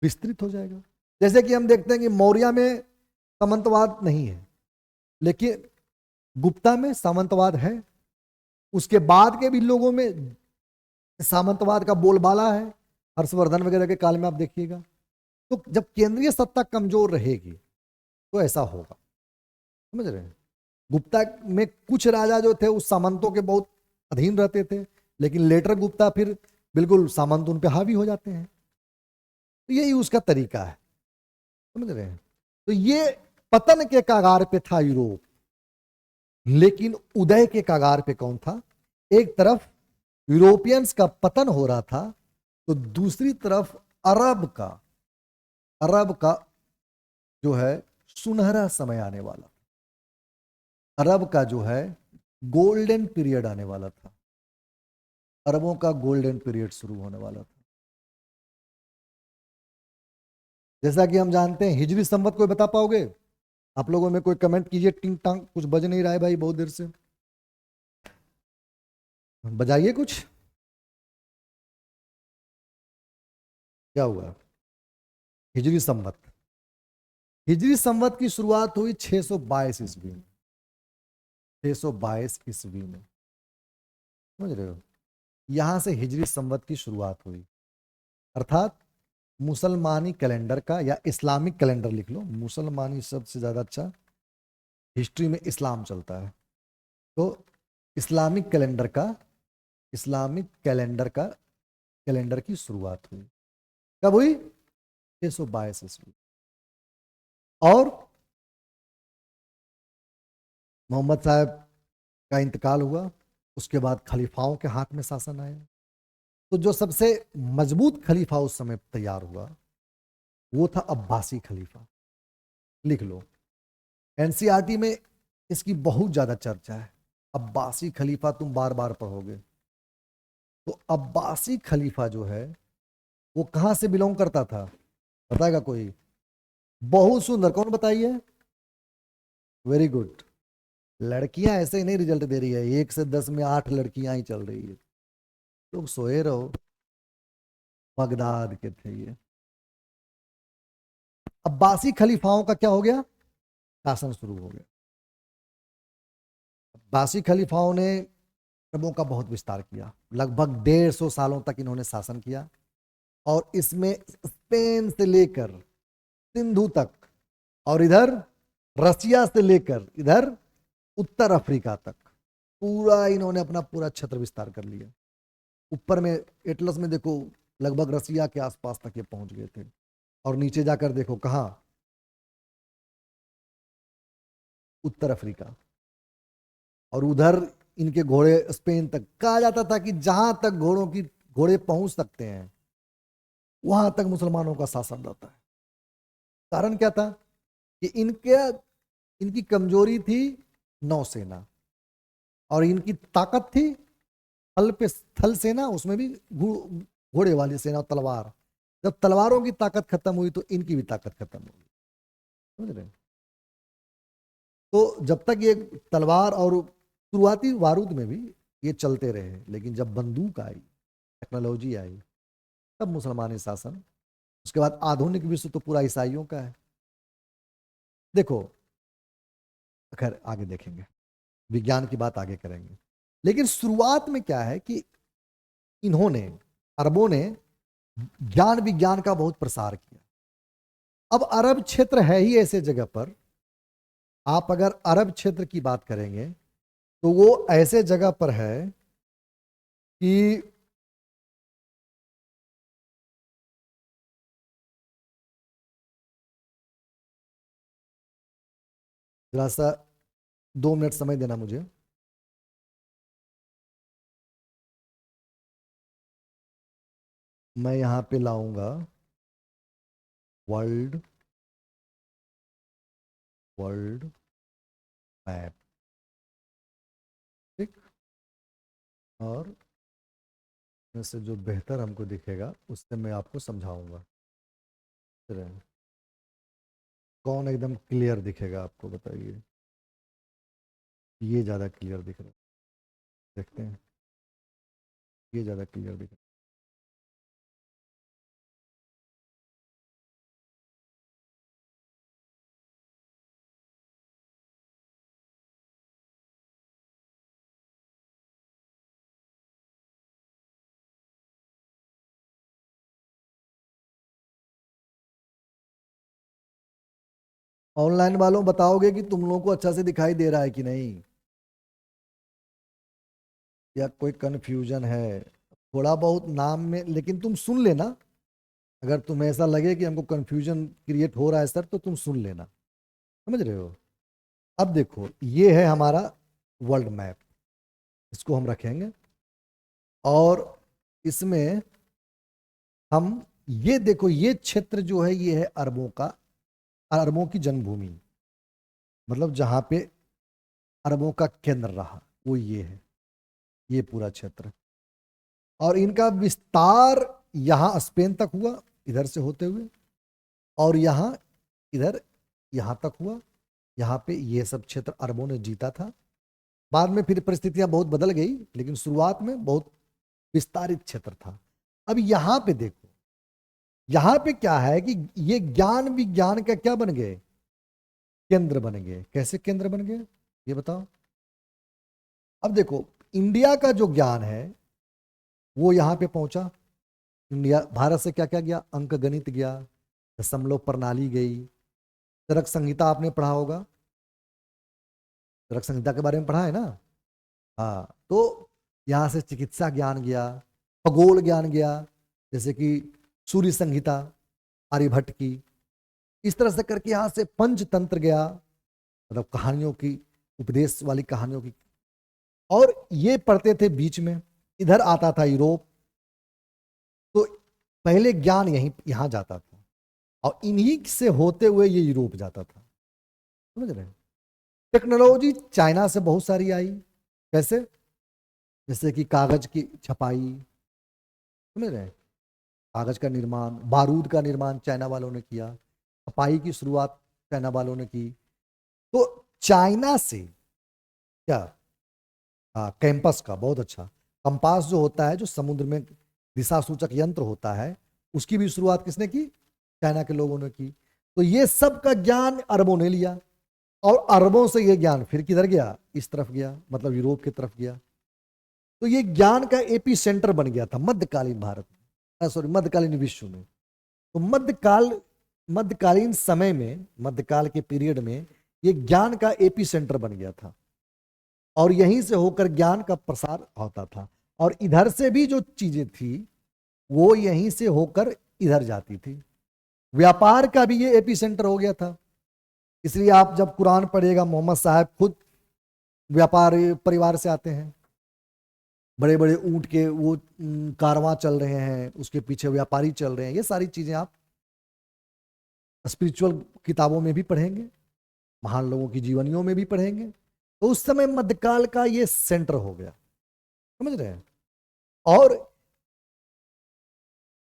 विस्तृत हो जाएगा। जैसे कि हम देखते हैं कि मौर्य में सामंतवाद नहीं है, लेकिन गुप्ता में सामंतवाद है। उसके बाद के भी लोगों में सामंतवाद का बोलबाला है, हर्षवर्धन वगैरह के काल में आप देखिएगा। तो जब केंद्रीय सत्ता कमजोर रहेगी तो ऐसा होगा, समझ रहे हैं। गुप्ता में कुछ राजा जो थे उस सामंतों के बहुत अधीन रहते थे, लेकिन लेटर गुप्ता फिर बिल्कुल सामंत उन पे हावी हो जाते हैं। तो यही उसका तरीका है, समझ रहे हैं। तो ये पतन के कगार पे था यूरोप, लेकिन उदय के कगार पे कौन था? एक तरफ यूरोपियंस का पतन हो रहा था, तो दूसरी तरफ अरब का जो है सुनहरा समय आने वाला, अरब का जो है गोल्डन पीरियड आने वाला था, अरबों का गोल्डन पीरियड शुरू होने वाला था। जैसा कि हम जानते हैं, हिजरी संवत कोई बता पाओगे? आप लोगों में कोई कमेंट कीजिए, टिंग टांग कुछ बज नहीं रहा है भाई बहुत देर से, बजाइए कुछ। क्या हुआ? हिजरी संवत, हिजरी संवत की शुरुआत हुई 622 ईस्वी में, 622 ईस्वी में, समझ रहे हो। यहां से हिजरी संवत की शुरुआत हुई, अर्थात मुसलमानी कैलेंडर का, या इस्लामिक कैलेंडर लिख लो, मुसलमानी शब्द से ज्यादा अच्छा, हिस्ट्री में इस्लाम चलता है, तो इस्लामिक कैलेंडर का, इस्लामिक कैलेंडर का कैलेंडर की शुरुआत हुई। कब हुई? 622 ईस्वी। और मोहम्मद साहब का इंतकाल हुआ, उसके बाद खलीफाओं के हाथ में शासन आया। तो जो सबसे मजबूत खलीफा उस समय तैयार हुआ वो था अब्बासी खलीफा। लिख लो, एनसीईआरटी में इसकी बहुत ज्यादा चर्चा है। अब्बासी खलीफा तुम बार बार पढ़ोगे। तो अब्बासी खलीफा जो है वो कहां से बिलोंग करता था, बताएगा कोई? बहुत सुंदर, कौन बताइए? Very good. लड़कियां ऐसे ही नहीं रिजल्ट दे रही है, 1 से 10 में 8 लड़कियां ही चल रही है। लोग सोए रहो, बगदाद के थे ये। अब्बासी खलीफाओं का क्या हो गया? शासन शुरू हो गया। अब्बासी खलीफाओं ने अरबों का बहुत विस्तार किया, लगभग 150 सालों तक इन्होंने शासन किया। और इसमें स्पेन से लेकर सिंधु तक, और इधर रसिया से लेकर इधर उत्तर अफ्रीका तक, पूरा इन्होंने अपना पूरा क्षेत्र विस्तार कर लिया। ऊपर में एटलस में देखो, लगभग रसिया के आसपास तक ये पहुंच गए थे। और नीचे जाकर देखो कहाँ, उत्तर अफ्रीका। और उधर इनके घोड़े स्पेन तक, कहा जाता था कि जहां तक घोड़े पहुंच सकते हैं वहां तक मुसलमानों का शासन रहता है। कारण क्या था कि इनकी कमजोरी थी नौसेना, और इनकी ताकत थी थल पे, थल सेना, उसमें भी घोड़े वाली सेना और तलवार। जब तलवारों की ताकत खत्म हुई तो इनकी भी ताकत खत्म हो गई, समझ रहे हैं? तो जब तक ये तलवार और शुरुआती बारूद में भी ये चलते रहे, लेकिन जब बंदूक आई, टेक्नोलॉजी आई, तब मुसलमानी शासन। उसके बाद आधुनिक विश्व तो पूरा ईसाइयों का है। देखो, खैर आगे देखेंगे, विज्ञान की बात आगे करेंगे। लेकिन शुरुआत में क्या है कि इन्होंने, अरबों ने ज्ञान विज्ञान का बहुत प्रसार किया। अब अरब क्षेत्र है ही ऐसे जगह पर, आप अगर अरब क्षेत्र की बात करेंगे तो वो ऐसे जगह पर है कि जरा सा 2 मिनट समय देना मुझे। मैं यहां पे लाऊंगा वर्ल्ड वर्ल्ड मैप, ठीक। और में से जो बेहतर हमको दिखेगा उससे मैं आपको समझाऊंगा। चलिए, कौन एकदम क्लियर दिखेगा आपको बताइए। ये ज़्यादा क्लियर दिख रहा है, देखते हैं। ये ज़्यादा क्लियर दिख रहा है। ऑनलाइन वालों बताओगे कि तुम लोगों को अच्छा से दिखाई दे रहा है कि नहीं, या कोई कंफ्यूजन है थोड़ा बहुत नाम में, लेकिन तुम सुन लेना। अगर तुम्हें ऐसा लगे कि हमको कंफ्यूजन क्रिएट हो रहा है सर, तो तुम सुन लेना, समझ रहे हो। अब देखो, ये है हमारा वर्ल्ड मैप, इसको हम रखेंगे। और इसमें हम, ये देखो, ये क्षेत्र जो है ये है अरबों का, अरबों की जन्मभूमि, मतलब जहां पे अरबों का केंद्र रहा वो ये है, ये पूरा क्षेत्र। और इनका विस्तार यहां स्पेन तक हुआ, इधर से होते हुए, और यहां इधर यहां तक हुआ। यहाँ पे ये सब क्षेत्र अरबों ने जीता था। बाद में फिर परिस्थितियां बहुत बदल गई, लेकिन शुरुआत में बहुत विस्तारित क्षेत्र था। अब यहाँ पे देखो, यहाँ पे क्या है कि ये ज्ञान विज्ञान का क्या बन गए, केंद्र बन गए। कैसे केंद्र बन गए ये बताओ। अब देखो, इंडिया का जो ज्ञान है वो यहाँ पे पहुंचा। इंडिया, भारत से क्या क्या गया, अंक गणित गया, दशमलव प्रणाली गई, चरक संहिता आपने पढ़ा होगा, चरक संहिता के बारे में पढ़ा है ना। हाँ, तो यहाँ से चिकित्सा ज्ञान गया, खगोल ज्ञान गया, जैसे कि सूर्य संहिता आर्यभट्ट की। इस तरह से करके यहाँ से पंचतंत्र गया, मतलब कहानियों की, उपदेश वाली कहानियों की। और ये पढ़ते थे बीच में, इधर आता था यूरोप। तो पहले ज्ञान यहीं यहाँ जाता था, और इन्हीं से होते हुए ये यूरोप जाता था, समझ रहे हैं। टेक्नोलॉजी चाइना से बहुत सारी आई। कैसे, जैसे कि कागज की छपाई, समझ रहे हैं, कागज का निर्माण, बारूद का निर्माण चाइना वालों ने किया, छपाई की शुरुआत चाइना वालों ने की। तो चाइना से क्या, हाँ, कैंपस का बहुत अच्छा, कंपास जो होता है, जो समुद्र में दिशा सूचक यंत्र होता है, उसकी भी शुरुआत किसने की, चाइना के लोगों ने की। तो ये सब का ज्ञान अरबों ने लिया, और अरबों से ये ज्ञान फिर किधर गया, इस तरफ गया, मतलब यूरोप की तरफ गया। तो ये ज्ञान का एपी सेंटर बन गया था मध्यकालीन भारत में, सॉरी, मध्यकालीन विश्व में। तो मध्यकालीन समय में, मध्यकाल के पीरियड में ये ज्ञान का एपी सेंटर बन गया था, और यहीं से होकर ज्ञान का प्रसार होता था। और इधर से भी जो चीजें थी वो यहीं से होकर इधर जाती थी। व्यापार का भी ये एपी सेंटर हो गया था। इसलिए आप जब कुरान पढ़िएगा, मोहम्मद साहब खुद व्यापार परिवार से आते हैं। बड़े बड़े ऊंट के वो कारवां चल रहे हैं, उसके पीछे व्यापारी चल रहे हैं। ये सारी चीजें आप स्पिरिचुअल किताबों में भी पढ़ेंगे, महान लोगों की जीवनियों में भी पढ़ेंगे। तो उस समय मध्यकाल का ये सेंटर हो गया, समझ रहे हैं। और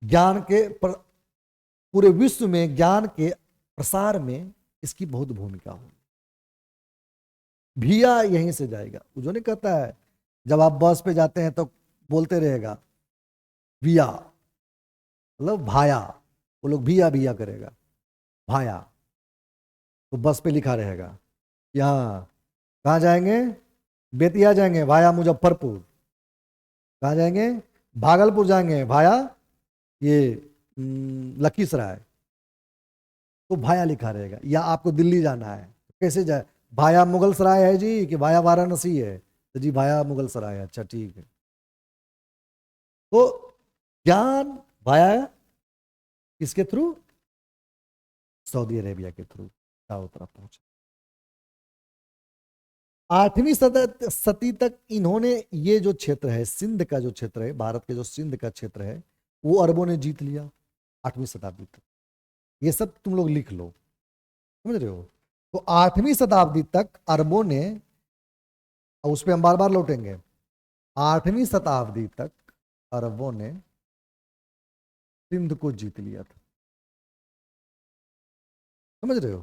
ज्ञान के पूरे विश्व में ज्ञान के प्रसार में इसकी बहुत भूमिका होगी। भिया यहीं से जाएगा। वो जो नहीं कहता है, जब आप बस पे जाते हैं तो बोलते रहेगा भिया, मतलब भाया, वो लोग भिया भिया करेगा, भाया। तो बस पे लिखा रहेगा, यहाँ कहाँ जाएंगे, बेतिया जाएंगे भाया मुजफ्फरपुर। कहाँ जाएंगे, भागलपुर जाएंगे भाया ये लखीसराय। तो भाया लिखा रहेगा। या आपको दिल्ली जाना है, कैसे जाए, भाया मुगल सराय है जी कि भाया वाराणसी है, तो जी भाया मुगल सराय है, अच्छा ठीक है। तो ज्ञान भाया किसके थ्रू, सऊदी अरेबिया के थ्रू चारों तरफ पहुंचा। 8वीं सदी तक इन्होंने ये जो क्षेत्र है, सिंध का जो क्षेत्र है, भारत के जो सिंध का क्षेत्र है, वो अरबों ने जीत लिया 8वीं शताब्दी तक। ये सब तुम लोग लिख लो, समझ रहे हो। तो 8वीं शताब्दी तक अरबों ने, उस पर हम बार बार लौटेंगे, 8वीं शताब्दी तक अरबों ने सिंध को जीत लिया था। समझ रहे हो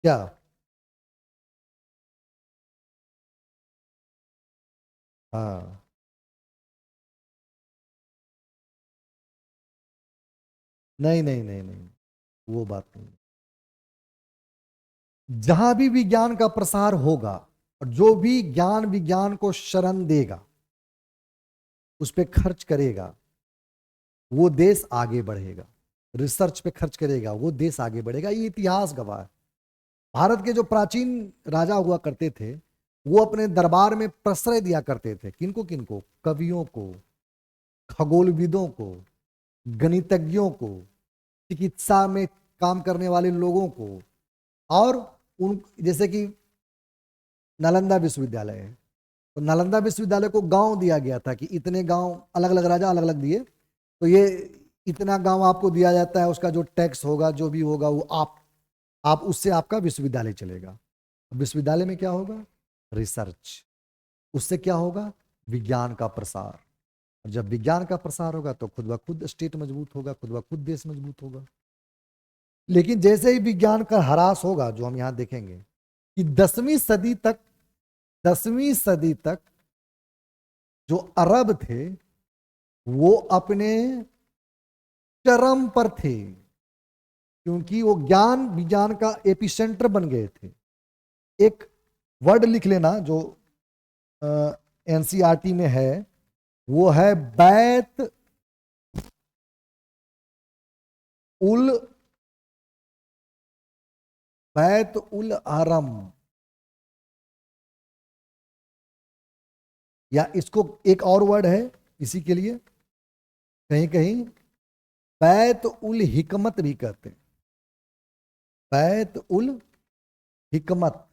क्या? हाँ, नहीं नहीं नहीं नहीं, वो बात नहीं। जहां भी विज्ञान का प्रसार होगा और जो भी ज्ञान विज्ञान को शरण देगा, उस पर खर्च करेगा, वो देश आगे बढ़ेगा। रिसर्च पे खर्च करेगा, वो देश आगे बढ़ेगा। ये इतिहास गवाह है। भारत के जो प्राचीन राजा हुआ करते थे, वो अपने दरबार में प्रश्रय दिया करते थे। किनको किनको? कवियों को, खगोलविदों को, गणितज्ञों को, चिकित्सा में काम करने वाले लोगों को। और उन, जैसे कि नालंदा विश्वविद्यालय है, तो नालंदा विश्वविद्यालय को गांव दिया गया था कि इतने गांव, अलग अलग राजा अलग अलग दिए, तो ये इतना गांव आपको दिया जाता है, उसका जो टैक्स होगा, जो भी होगा, वो आप उससे आपका विश्वविद्यालय चलेगा। विश्वविद्यालय में क्या होगा? रिसर्च। उससे क्या होगा? विज्ञान का प्रसार। और जब विज्ञान का प्रसार होगा तो खुद ब खुद स्टेट मजबूत होगा, खुद ब खुद देश मजबूत होगा। लेकिन जैसे ही विज्ञान का ह्रास होगा, जो हम यहां देखेंगे कि 10वीं सदी तक जो अरब थे वो अपने चरम पर थे, क्योंकि वो ज्ञान विज्ञान का एपिसेंटर बन गए थे। एक वर्ड लिख लेना जो एनसीईआरटी में है, वो है बैत उल बैत उल हरम, या इसको एक और वर्ड है इसी के लिए, कहीं कहीं बैत उल हिकमत भी कहते हैं। बैत उल हिकमत,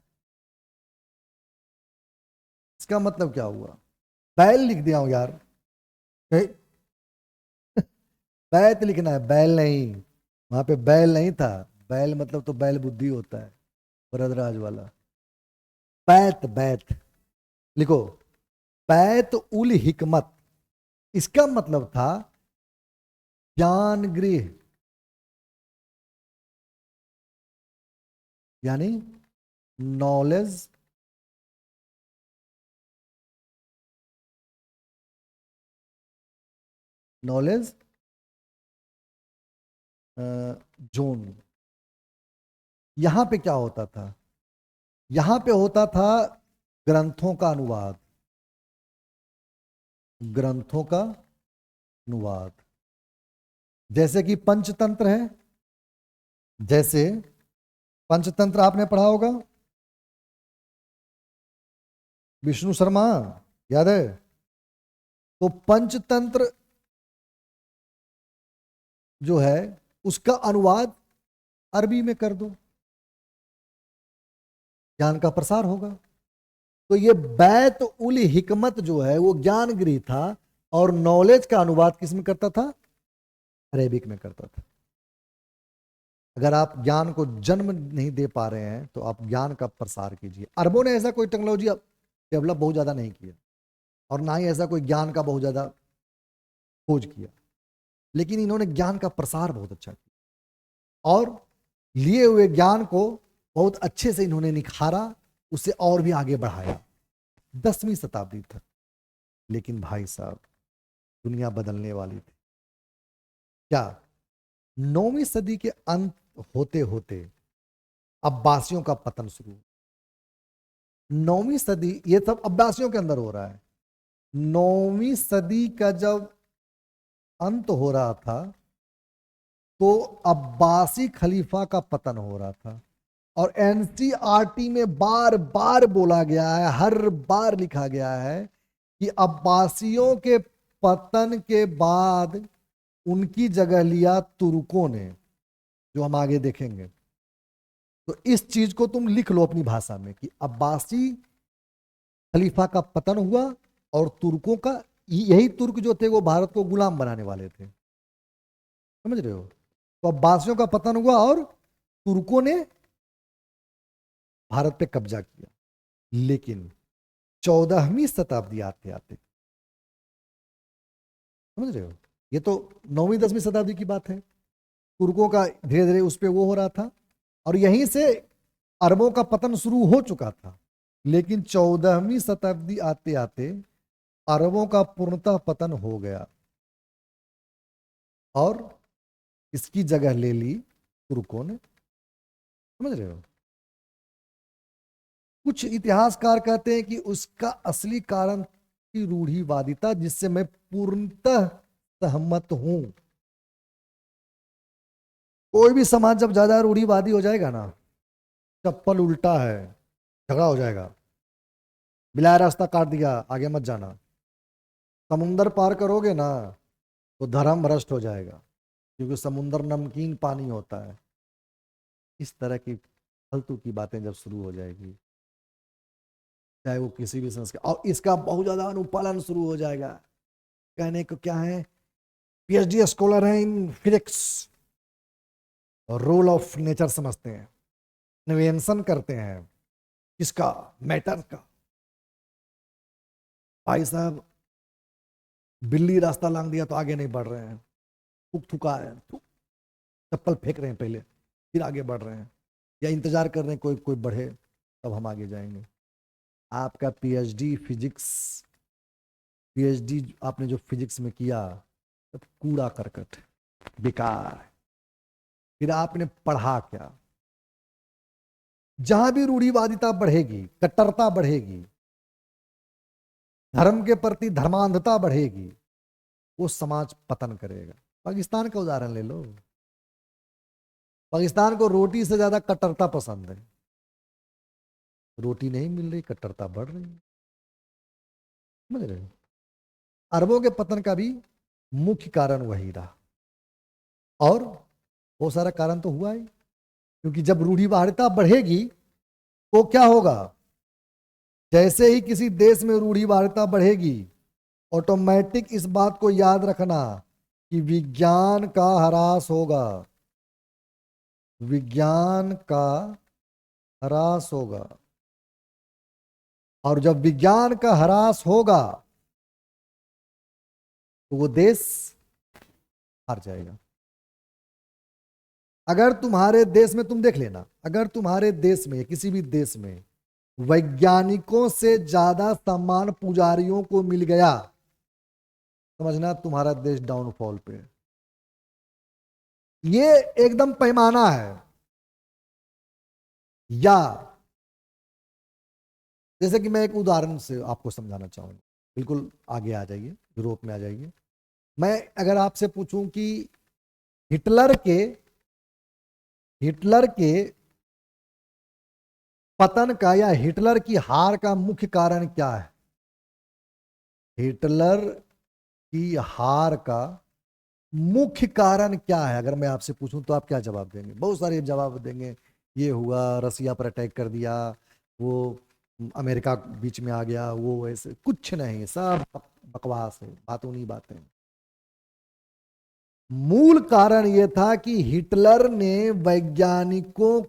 इसका मतलब क्या हुआ? बैल लिख दिया हूं यार, बैत लिखना है, बैल नहीं। वहां पे बैल नहीं था। बैल मतलब तो बैल बुद्धि होता है, भरद्वाज वाला। बैत बैत लिखो, बैत उल हिकमत, इसका मतलब था ज्ञान गृह, यानी नॉलेज नॉलेज जोन। यहां पे क्या होता था? यहां पे होता था ग्रंथों का अनुवाद, ग्रंथों का अनुवाद। जैसे कि पंचतंत्र है, जैसे पंचतंत्र आपने पढ़ा होगा, विष्णु शर्मा, याद है? तो पंचतंत्र जो है उसका अनुवाद अरबी में कर दो, ज्ञान का प्रसार होगा। तो ये बैत उल हिकमत जो है वो ज्ञान गृह था, और नॉलेज का अनुवाद किस में करता था? अरेबिक में करता था। अगर आप ज्ञान को जन्म नहीं दे पा रहे हैं तो आप ज्ञान का प्रसार कीजिए। अरबों ने ऐसा कोई टेक्नोलॉजी डेवलप बहुत ज्यादा नहीं किया, और ना ही ऐसा कोई ज्ञान का बहुत ज्यादा खोज किया, लेकिन इन्होंने ज्ञान का प्रसार बहुत अच्छा किया, और लिए हुए ज्ञान को बहुत अच्छे से इन्होंने निखारा, उसे और भी आगे बढ़ाया 10वीं शताब्दी तक। लेकिन भाई साहब, दुनिया बदलने वाली थी क्या? 9वीं सदी के अंत होते होते अब्बासियों का पतन शुरू। 9वीं सदी, ये सब अब्बासियों के अंदर हो रहा है। 9वीं सदी का जब अंत हो रहा था तो अब्बासी खलीफा का पतन हो रहा था। और एनसीईआरटी में बार बार बोला गया है, हर बार लिखा गया है कि अब्बासियों के पतन के बाद उनकी जगह लिया तुर्कों ने, जो हम आगे देखेंगे। तो तो इस चीज को तुम लिख लो अपनी भाषा में कि अब्बासी खलीफा का पतन हुआ और तुर्कों का, यही तुर्क जो थे वो भारत को गुलाम बनाने वाले थे, समझ रहे हो। तो अब्बासियों का पतन हुआ और तुर्कों ने भारत पे कब्जा किया। लेकिन 14वीं शताब्दी आते आते, समझ रहे हो, ये तो 9वीं 10वीं शताब्दी की बात है, तुर्कों का धीरे धीरे उस पर वो हो रहा था और यहीं से अरबों का पतन शुरू हो चुका था। लेकिन 14वीं शताब्दी आते आते अरबों का पूर्णतः पतन हो गया और इसकी जगह ले ली तुर्कों ने, समझ रहे हो। कुछ इतिहासकार कहते हैं कि उसका असली कारण की रूढ़िवादिता, जिससे मैं पूर्णतः सहमत हूं। कोई भी समाज जब ज्यादा रूढ़िवादी हो जाएगा ना, चप्पल उल्टा है, झगड़ा हो जाएगा, बिलाया रास्ता काट दिया, आगे मत जाना, समुंदर पार करोगे ना तो धर्म भ्रष्ट हो जाएगा, क्योंकि समुंदर नमकीन पानी होता है। इस तरह की फालतू की बातें जब शुरू हो जाएगी, चाहे वो किसी भी संस्कृति, और इसका बहुत ज्यादा अनुपालन शुरू हो जाएगा। कहने को क्या है, पीएचडी स्कॉलर हैं इन फिजिक्स और रूल ऑफ नेचर समझते हैं, इन्वेंशन करते हैं किसका, मैटर का। भाई साहब बिल्ली रास्ता लांग दिया तो आगे नहीं बढ़ रहे हैं, थूक थुका है, चप्पल फेंक रहे हैं पहले, फिर आगे बढ़ रहे हैं, या इंतजार कर रहे हैं कोई कोई बढ़े तब हम आगे जाएंगे। आपका पीएचडी फिजिक्स, पीएचडी आपने जो फिजिक्स में किया सब कूड़ा करकट बेकार है। फिर आपने पढ़ा क्या। जहां भी रूढ़िवादिता बढ़ेगी, कट्टरता बढ़ेगी, धर्म के प्रति धर्मांधता बढ़ेगी, वो समाज पतन करेगा। पाकिस्तान का उदाहरण ले लो, पाकिस्तान को रोटी से ज्यादा कट्टरता पसंद है, रोटी नहीं मिल रही, कट्टरता बढ़ रही है, समझ रहे हो। अरबों के पतन का भी मुख्य कारण वही रहा, और बहुत सारा कारण तो हुआ ही, क्योंकि जब रूढ़िवादिता बढ़ेगी तो क्या होगा, जैसे ही किसी देश में रूढ़िवादिता बढ़ेगी, ऑटोमेटिक इस बात को याद रखना कि विज्ञान का ह्रास होगा, विज्ञान का ह्रास होगा, और जब विज्ञान का ह्रास होगा तो वो देश हार जाएगा। अगर तुम्हारे देश में, तुम देख लेना, अगर तुम्हारे देश में, किसी भी देश में वैज्ञानिकों से ज्यादा सम्मान पुजारियों को मिल गया, समझना तुम्हारा देश डाउनफॉल पे है। ये एकदम पैमाना है। या जैसे कि मैं एक उदाहरण से आपको समझाना चाहूंगा, बिल्कुल आगे आ जाइए, यूरोप में आ जाइए। मैं अगर आपसे पूछूं कि हिटलर के हिटलर के पतन का या हिटलर की हार का मुख्य कारण क्या है, हिटलर की हार का मुख्य कारण क्या है, अगर मैं आपसे पूछूं तो आप क्या जवाब देंगे। बहुत सारे जवाब देंगे, ये हुआ, रसिया पर अटैक कर दिया, वो अमेरिका बीच में आ गया, वो ऐसे कुछ नहीं, सब बकवास है, बातों नहीं बातें। मूल कारण यह था कि हिटलर ने वैज्ञानिकों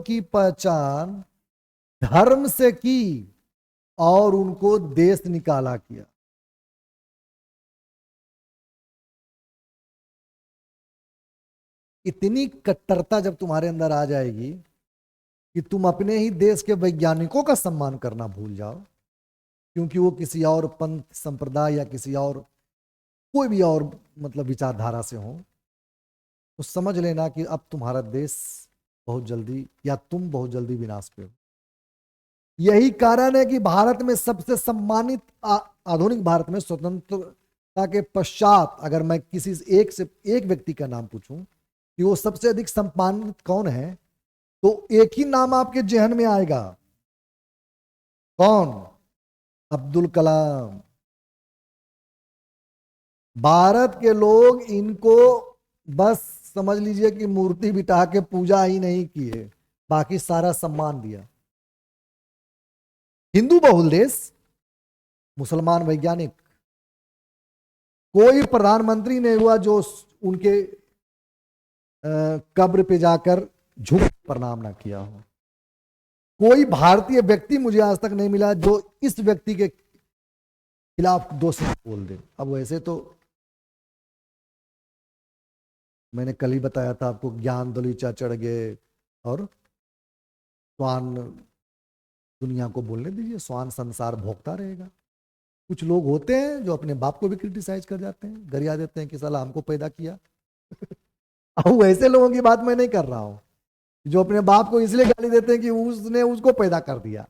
की पहचान धर्म से की और उनको देश निकाला किया। इतनी कट्टरता जब तुम्हारे अंदर आ जाएगी कि तुम अपने ही देश के वैज्ञानिकों का सम्मान करना भूल जाओ, क्योंकि वो किसी और पंथ संप्रदाय या किसी और कोई भी और मतलब विचारधारा से हो, तो समझ लेना कि अब तुम्हारा देश बहुत जल्दी, या तुम बहुत जल्दी विनाश पे हो। यही कारण है कि भारत में सबसे सम्मानित आधुनिक भारत में स्वतंत्रता के पश्चात, अगर मैं किसी एक व्यक्ति का नाम पूछूं कि वो सबसे अधिक सम्मानित कौन है, तो एक ही नाम आपके जहन में आएगा, कौन, अब्दुल कलाम। भारत के लोग इनको बस समझ लीजिए कि मूर्ति बिठा के पूजा ही नहीं की है, बाकी सारा सम्मान दिया। हिंदू बहुल देश, मुसलमान वैज्ञानिक, कोई प्रधानमंत्री नहीं हुआ जो उनके कब्र पे जाकर झुक प्रणाम ना किया हो। कोई भारतीय व्यक्ति मुझे आज तक नहीं मिला जो इस व्यक्ति के खिलाफ दो शब्द बोल दे। अब वैसे तो मैंने कल ही बताया था आपको, ज्ञान दलीचा चढ़ गए और स्वान, दुनिया को बोलने दीजिए, स्वान संसार भोगता रहेगा। कुछ लोग होते हैं जो अपने बाप को भी क्रिटिसाइज कर जाते हैं, गरिया देते हैं कि साला हमको पैदा किया। अब वैसे लोगों की बात मैं नहीं कर रहा हूं जो अपने बाप को इसलिए गाली देते हैं कि उसने उसको पैदा कर दिया।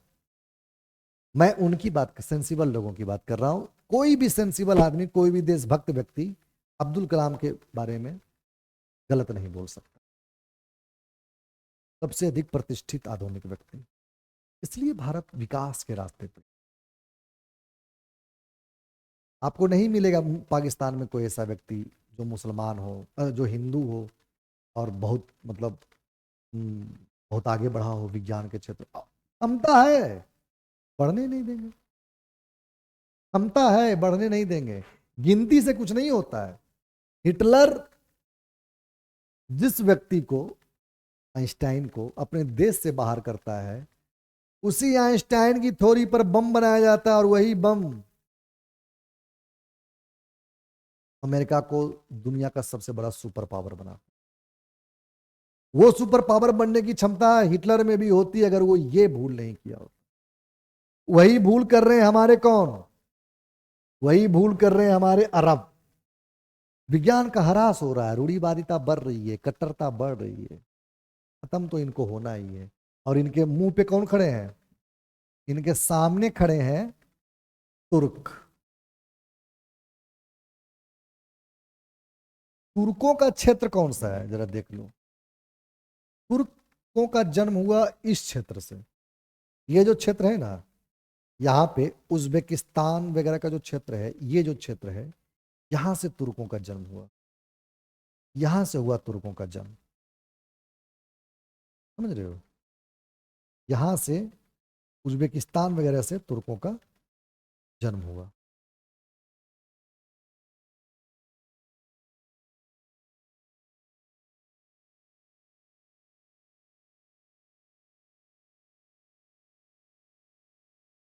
मैं उनकी बात, सेंसिबल लोगों की बात कर रहा हूं। कोई भी सेंसिबल आदमी, कोई भी देशभक्त व्यक्ति अब्दुल कलाम के बारे में गलत नहीं बोल सकता। सबसे अधिक प्रतिष्ठित आधुनिक व्यक्ति, इसलिए भारत विकास के रास्ते पर। आपको नहीं मिलेगा पाकिस्तान में कोई ऐसा व्यक्ति जो मुसलमान हो, जो हिंदू हो और बहुत मतलब बहुत आगे बढ़ा हो विज्ञान के क्षेत्र। क्षमता है, बढ़ने नहीं देंगे। क्षमता है, बढ़ने नहीं देंगे। गिनती से कुछ नहीं होता है। हिटलर जिस व्यक्ति को, आइंस्टाइन को अपने देश से बाहर करता है, उसी आइंस्टाइन की थ्योरी पर बम बनाया जाता है और वही बम अमेरिका को दुनिया का सबसे बड़ा सुपर पावर बना। वो सुपर पावर बनने की क्षमता हिटलर में भी होती अगर वो ये भूल नहीं किया होता। वही भूल कर रहे हैं हमारे कौन? वही भूल कर रहे हैं हमारे अरब। विज्ञान का ह्रास हो रहा है, रूढ़िवादिता बढ़ रही है, कट्टरता बढ़ रही है। खत्म तो इनको होना ही है। और इनके मुंह पे कौन खड़े हैं? इनके सामने खड़े हैं तुर्क। तुर्कों का क्षेत्र कौन सा है जरा देख लो। तुर्कों का जन्म हुआ इस क्षेत्र से। ये जो क्षेत्र है ना, यहाँ पे उज्बेकिस्तान वगैरह का जो क्षेत्र है, ये जो क्षेत्र है, यहां से तुर्कों का जन्म हुआ। यहां से हुआ तुर्कों का जन्म, समझ रहे हो? यहां से उज्बेकिस्तान वगैरह से तुर्कों का जन्म हुआ।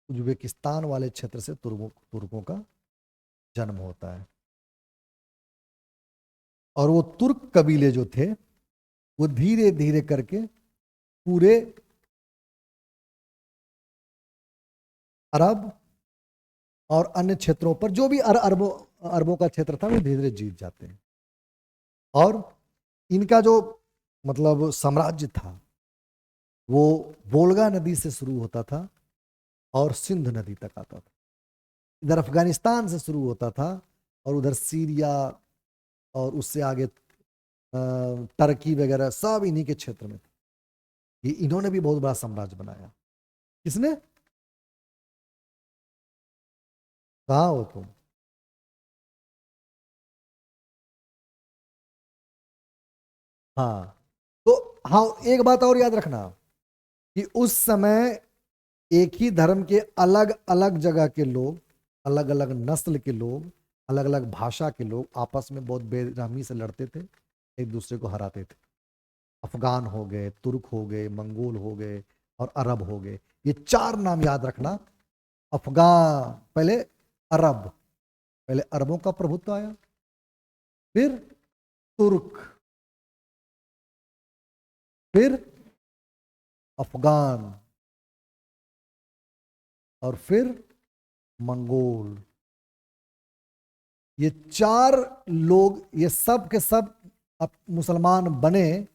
उज्बेकिस्तान वाले क्षेत्र से तुर्कों का जन्म होता है। और वो तुर्क कबीले जो थे, वो धीरे धीरे करके पूरे अरब और अन्य क्षेत्रों पर, जो भी अरबों अरबों का क्षेत्र था, वो धीरे धीरे जीत जाते हैं। और इनका जो मतलब साम्राज्य था, वो वोल्गा नदी से शुरू होता था और सिंध नदी तक आता था। इधर अफगानिस्तान से शुरू होता था और उधर सीरिया और उससे आगे टर्की वगैरह सब इन्हीं के क्षेत्र में था। ये इन्होंने भी बहुत बड़ा साम्राज्य बनाया। किसने? कहाँ हो तुम? हाँ, तो हाँ, एक बात और याद रखना कि उस समय एक ही धर्म के अलग अलग जगह के लोग, अलग अलग नस्ल के लोग, अलग अलग भाषा के लोग आपस में बहुत बेरहमी से लड़ते थे, एक दूसरे को हराते थे। अफगान हो गए, तुर्क हो गए, मंगोल हो गए और अरब हो गए। ये चार नाम याद रखना। अफगान, पहले अरब, पहले अरबों का प्रभुत्व आया, फिर तुर्क, फिर अफगान और फिर मंगोल। ये चार लोग, ये सब के सब अब मुसलमान बने,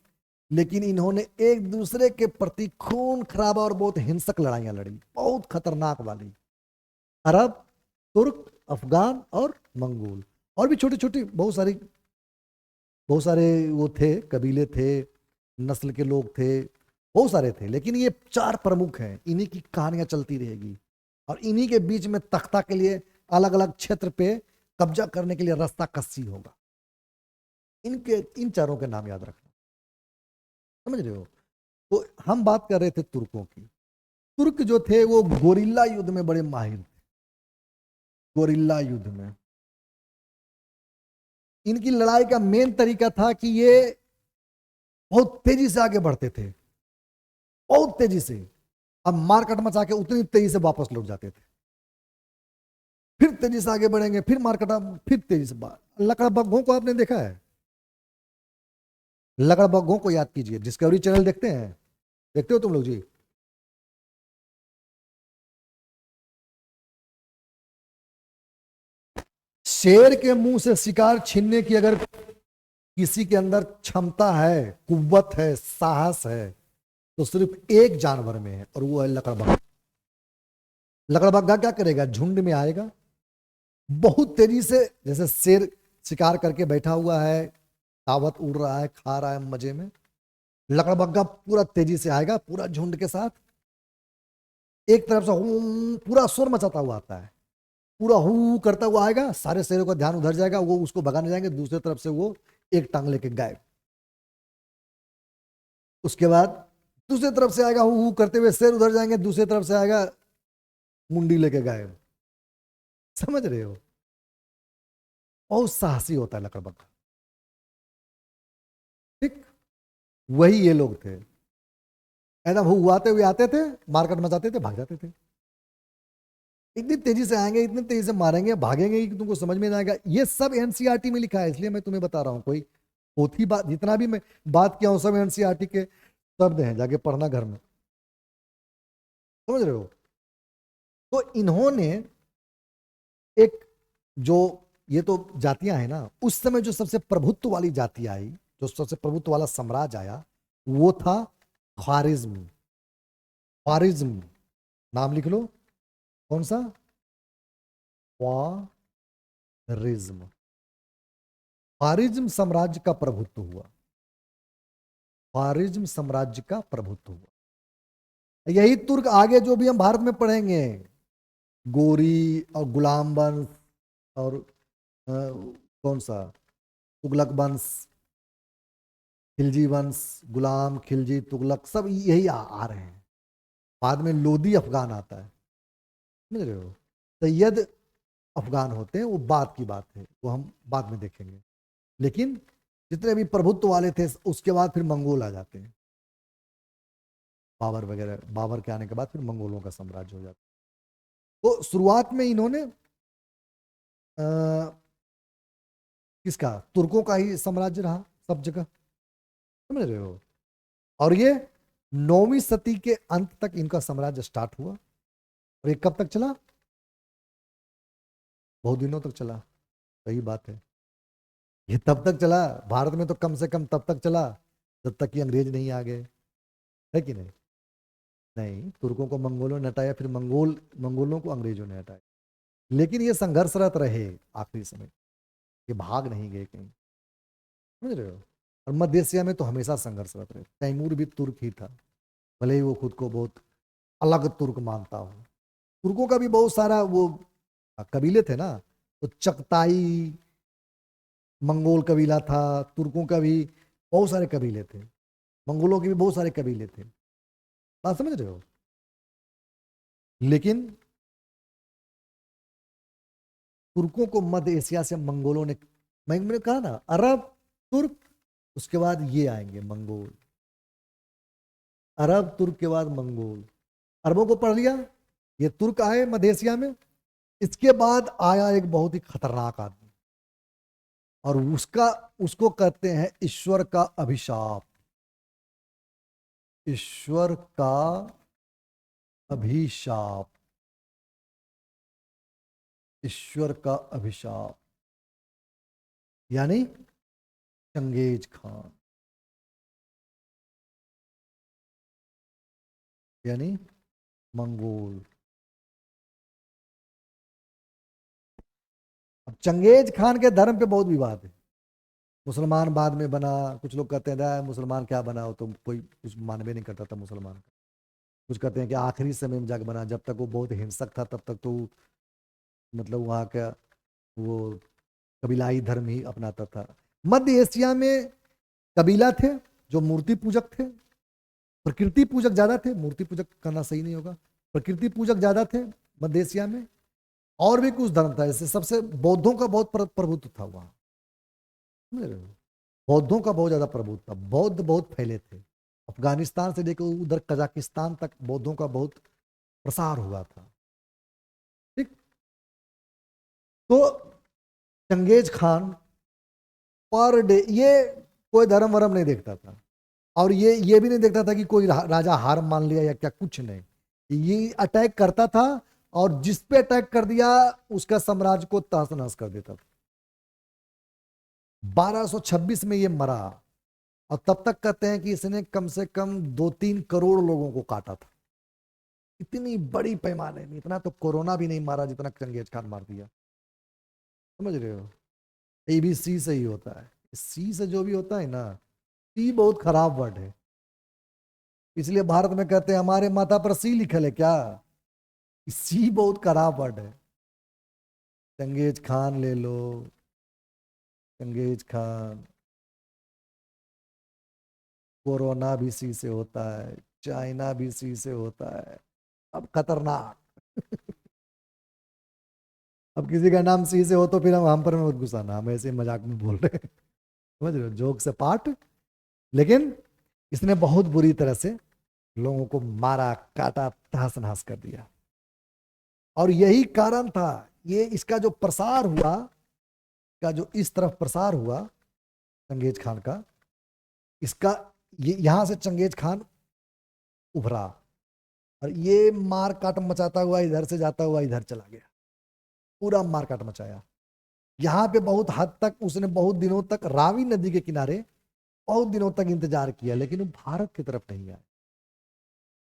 लेकिन इन्होंने एक दूसरे के प्रति खून खराबा और बहुत हिंसक लड़ाइयां लड़ी, बहुत खतरनाक वाली। अरब, तुर्क, अफगान और मंगोल। और भी छोटी छोटी बहुत सारे वो थे, कबीले थे, नस्ल के लोग थे, बहुत सारे थे, लेकिन ये चार प्रमुख हैं। इन्हीं की कहानियां चलती रहेगी और इन्हीं के बीच में तख्ता के लिए अलग अलग क्षेत्र पे कब्जा करने के लिए रास्ता कस्सी होगा। इनके इन चारों के नाम याद रखना, समझ रहे हो। तो हम बात कर रहे थे तुर्कों की। तुर्क जो थे वो गोरिल्ला युद्ध में बड़े माहिर थे, गोरिल्ला युद्ध में। इनकी लड़ाई का मेन तरीका था कि ये बहुत तेजी से आगे बढ़ते थे, बहुत तेजी से। अब मारकट मचा के उतनी तेजी से वापस लौट जाते थे, फिर तेजी से आगे बढ़ेंगे, फिर मारकट, फिर तेजी से। लकड़बग्घों को आपने देखा है? लकड़बग्घों को याद कीजिए, डिस्कवरी चैनल देखते हैं, देखते हो तुम लोग जी? शेर के मुंह से शिकार छीनने की अगर किसी के अंदर क्षमता है, कुव्वत है, साहस है, तो सिर्फ एक जानवर में है, और वो है लकड़बग्घा। लकड़बग्घा क्या करेगा? झुंड में आएगा, बहुत तेजी से, जैसे शेर शिकार करके बैठा हुआ है, दावत उड़ रहा है, खा रहा है मजे में, लकड़बग्घा पूरा तेजी से आएगा, पूरा झुंड के साथ, एक तरफ से पूरा शोर मचाता हुआ आता है, पूरा हु करता हुआ आएगा, सारे शेरों का ध्यान उधर जाएगा, वो उसको भगाने जाएंगे, दूसरी तरफ से वो एक टांग लेके गायब। उसके बाद दूसरी तरफ से आएगा, हु करते हुए शेर उधर जाएंगे, दूसरी तरफ से आएगा, मुंडी लेके गायब। समझ रहे हो? बहुत साहसी होता है लकड़बग्घा। ठीक, वही ये लोग थे, एकदम हुआते हुए आते थे, मारकट मचाते थे, भाग जाते थे। इतनी तेजी से आएंगे, इतनी तेजी से मारेंगे, भागेंगे कि तुमको समझ में नहीं आएगा। ये सब एनसीईआरटी में लिखा है, इसलिए मैं तुम्हें बता रहा हूं। कोई पोथी बात, जितना भी मैं बात किया हूं, सब एनसीईआरटी के शब्द हैं, जाके पढ़ना घर में, समझ रहे हो। तो इन्होंने एक, जो ये तो जातियां हैं ना, उस समय जो सबसे प्रभुत्व वाली जाति आई, जो सबसे प्रभुत्व वाला साम्राज्य आया, वो था ख्वारिज्म। ख्वारिज्म, नाम लिख लो, कौन सा? ख्वारिज्म। ख्वारिज्म साम्राज्य का प्रभुत्व हुआ, ख्वारिज्म साम्राज्य का प्रभुत्व हुआ। यही तुर्क आगे जो भी हम भारत में पढ़ेंगे, गोरी और गुलाम वंश, और कौन सा, तुगलक वंश, खिलजी वंश, गुलाम, खिलजी, तुगलक, सब यही आ रहे हैं। बाद में लोदी अफगान आता है, समझ रहे हो। सैयद अफगान होते हैं, वो बात की बात है, वो हम बाद में देखेंगे। लेकिन जितने भी प्रभुत्व वाले थे, उसके बाद फिर मंगोल आ जाते हैं, बाबर वगैरह। बाबर के आने के बाद फिर मंगोलों का साम्राज्य हो जाता है। तो शुरुआत में इन्होंने किसका, तुर्कों का ही साम्राज्य रहा सब जगह, समझ रहे हो। और ये 9वीं सदी के अंत तक इनका साम्राज्य स्टार्ट हुआ, और ये कब तक चला? बहुत दिनों तक चला। सही बात है, ये तब तक चला, भारत में तो कम से कम तब तक चला जब तक कि अंग्रेज नहीं आ गए, है कि नहीं? नहीं, तुर्कों को मंगोलों ने हटाया, फिर मंगोलों को अंग्रेजों ने हटाया। लेकिन ये संघर्षरत रहे आखिरी समय, ये भाग नहीं गए कहीं, समझ रहे हो। और मध्य एशिया में तो हमेशा संघर्षरत रहे। तैमूर भी तुर्क ही था, भले ही वो खुद को बहुत अलग तुर्क मानता हो। तुर्कों का भी बहुत सारा वो कबीले थे ना, तो चगताई मंगोल कबीला था, तुर्कों का भी बहुत सारे कबीले थे, मंगोलों के भी बहुत सारे कबीले थे, बात समझ रहे हो। लेकिन तुर्कों को मध्य एशिया से मंगोलों ने, मैंने कहा ना, अरब, तुर्क, उसके बाद ये आएंगे मंगोल, अरब तुर्क के बाद मंगोल। अरबों को पढ़ लिया, ये तुर्क आए मध्य एशिया में। इसके बाद आया एक बहुत ही खतरनाक आदमी, और उसका, उसको कहते हैं ईश्वर का अभिशाप। ईश्वर का अभिशाप, ईश्वर का अभिशाप, यानी चंगेज खान, यानी मंगोल। अब चंगेज खान के धर्म पे बहुत विवाद है। मुसलमान बाद में बना, कुछ लोग कहते हैं मुसलमान क्या बना, हो तो कोई कुछ मानवे नहीं करता था मुसलमान का। कुछ कहते हैं कि आखिरी समय में जाके बना, जब तक वो बहुत हिंसक था तब तक तो मतलब वहाँ का वो कबीलाई धर्म ही अपनाता था। मध्य एशिया में कबीला थे जो मूर्ति पूजक थे, प्रकृति पूजक ज्यादा थे, मूर्ति पूजक करना सही नहीं होगा, प्रकृति पूजक ज्यादा थे मध्य एशिया में। और भी कुछ धर्म था, जैसे सबसे बौद्धों का बहुत प्रभुत्व था वहां, समझ रहे हो? बौद्धों का बहुत ज्यादा प्रभुत्व था, बौद्ध बहुत फैले थे। अफगानिस्तान से लेकर उधर कजाकिस्तान तक बौद्धों का बहुत प्रसार हुआ था। ठीक। तो चंगेज खान पर डे ये कोई धर्म वरम नहीं देखता था, और ये भी नहीं देखता था कि कोई राजा हार मान लिया या क्या, कुछ नहीं। ये अटैक करता था, और जिस पे अटैक कर दिया उसका साम्राज्य को तहस नहस कर देता था। 1226 में ये मरा, और तब तक कहते हैं कि इसने कम से कम 2-3 करोड़ लोगों को काटा था। इतनी बड़ी पैमाने में, इतना तो कोरोना भी नहीं मारा जितना चंगेज खान मार दिया, समझ रहे हो? एबीसी से ही होता है, सी से जो भी होता है ना, सी बहुत खराब वर्ड है, इसलिए भारत में कहते हैं हमारे माथा पर सी लिखल है क्या, सी बहुत खराब वर्ड है। चंगेज खान ले लो, चंगेज खान, कोरोना भी सी से होता है, चाइना भी सी से होता है, अब खतरनाक। अब किसी का नाम सी से हो तो फिर हम पर मत गुस्साना, हम ऐसे मजाक में बोल रहे हैं, समझ रहे हो, जोक से पार्ट। लेकिन इसने बहुत बुरी तरह से लोगों को मारा, काटा, तहस नहस कर दिया। और यही कारण था, ये इसका जो प्रसार हुआ, का जो इस तरफ प्रसार हुआ चंगेज खान का, इसका ये यहां से चंगेज खान उभरा, और ये मार काट मचाता हुआ इधर से जाता हुआ इधर चला गया, पूरा मार काट मचाया। यहाँ पे बहुत हद तक उसने बहुत दिनों तक रावी नदी के किनारे बहुत दिनों तक इंतजार किया, लेकिन वो भारत की तरफ नहीं आया।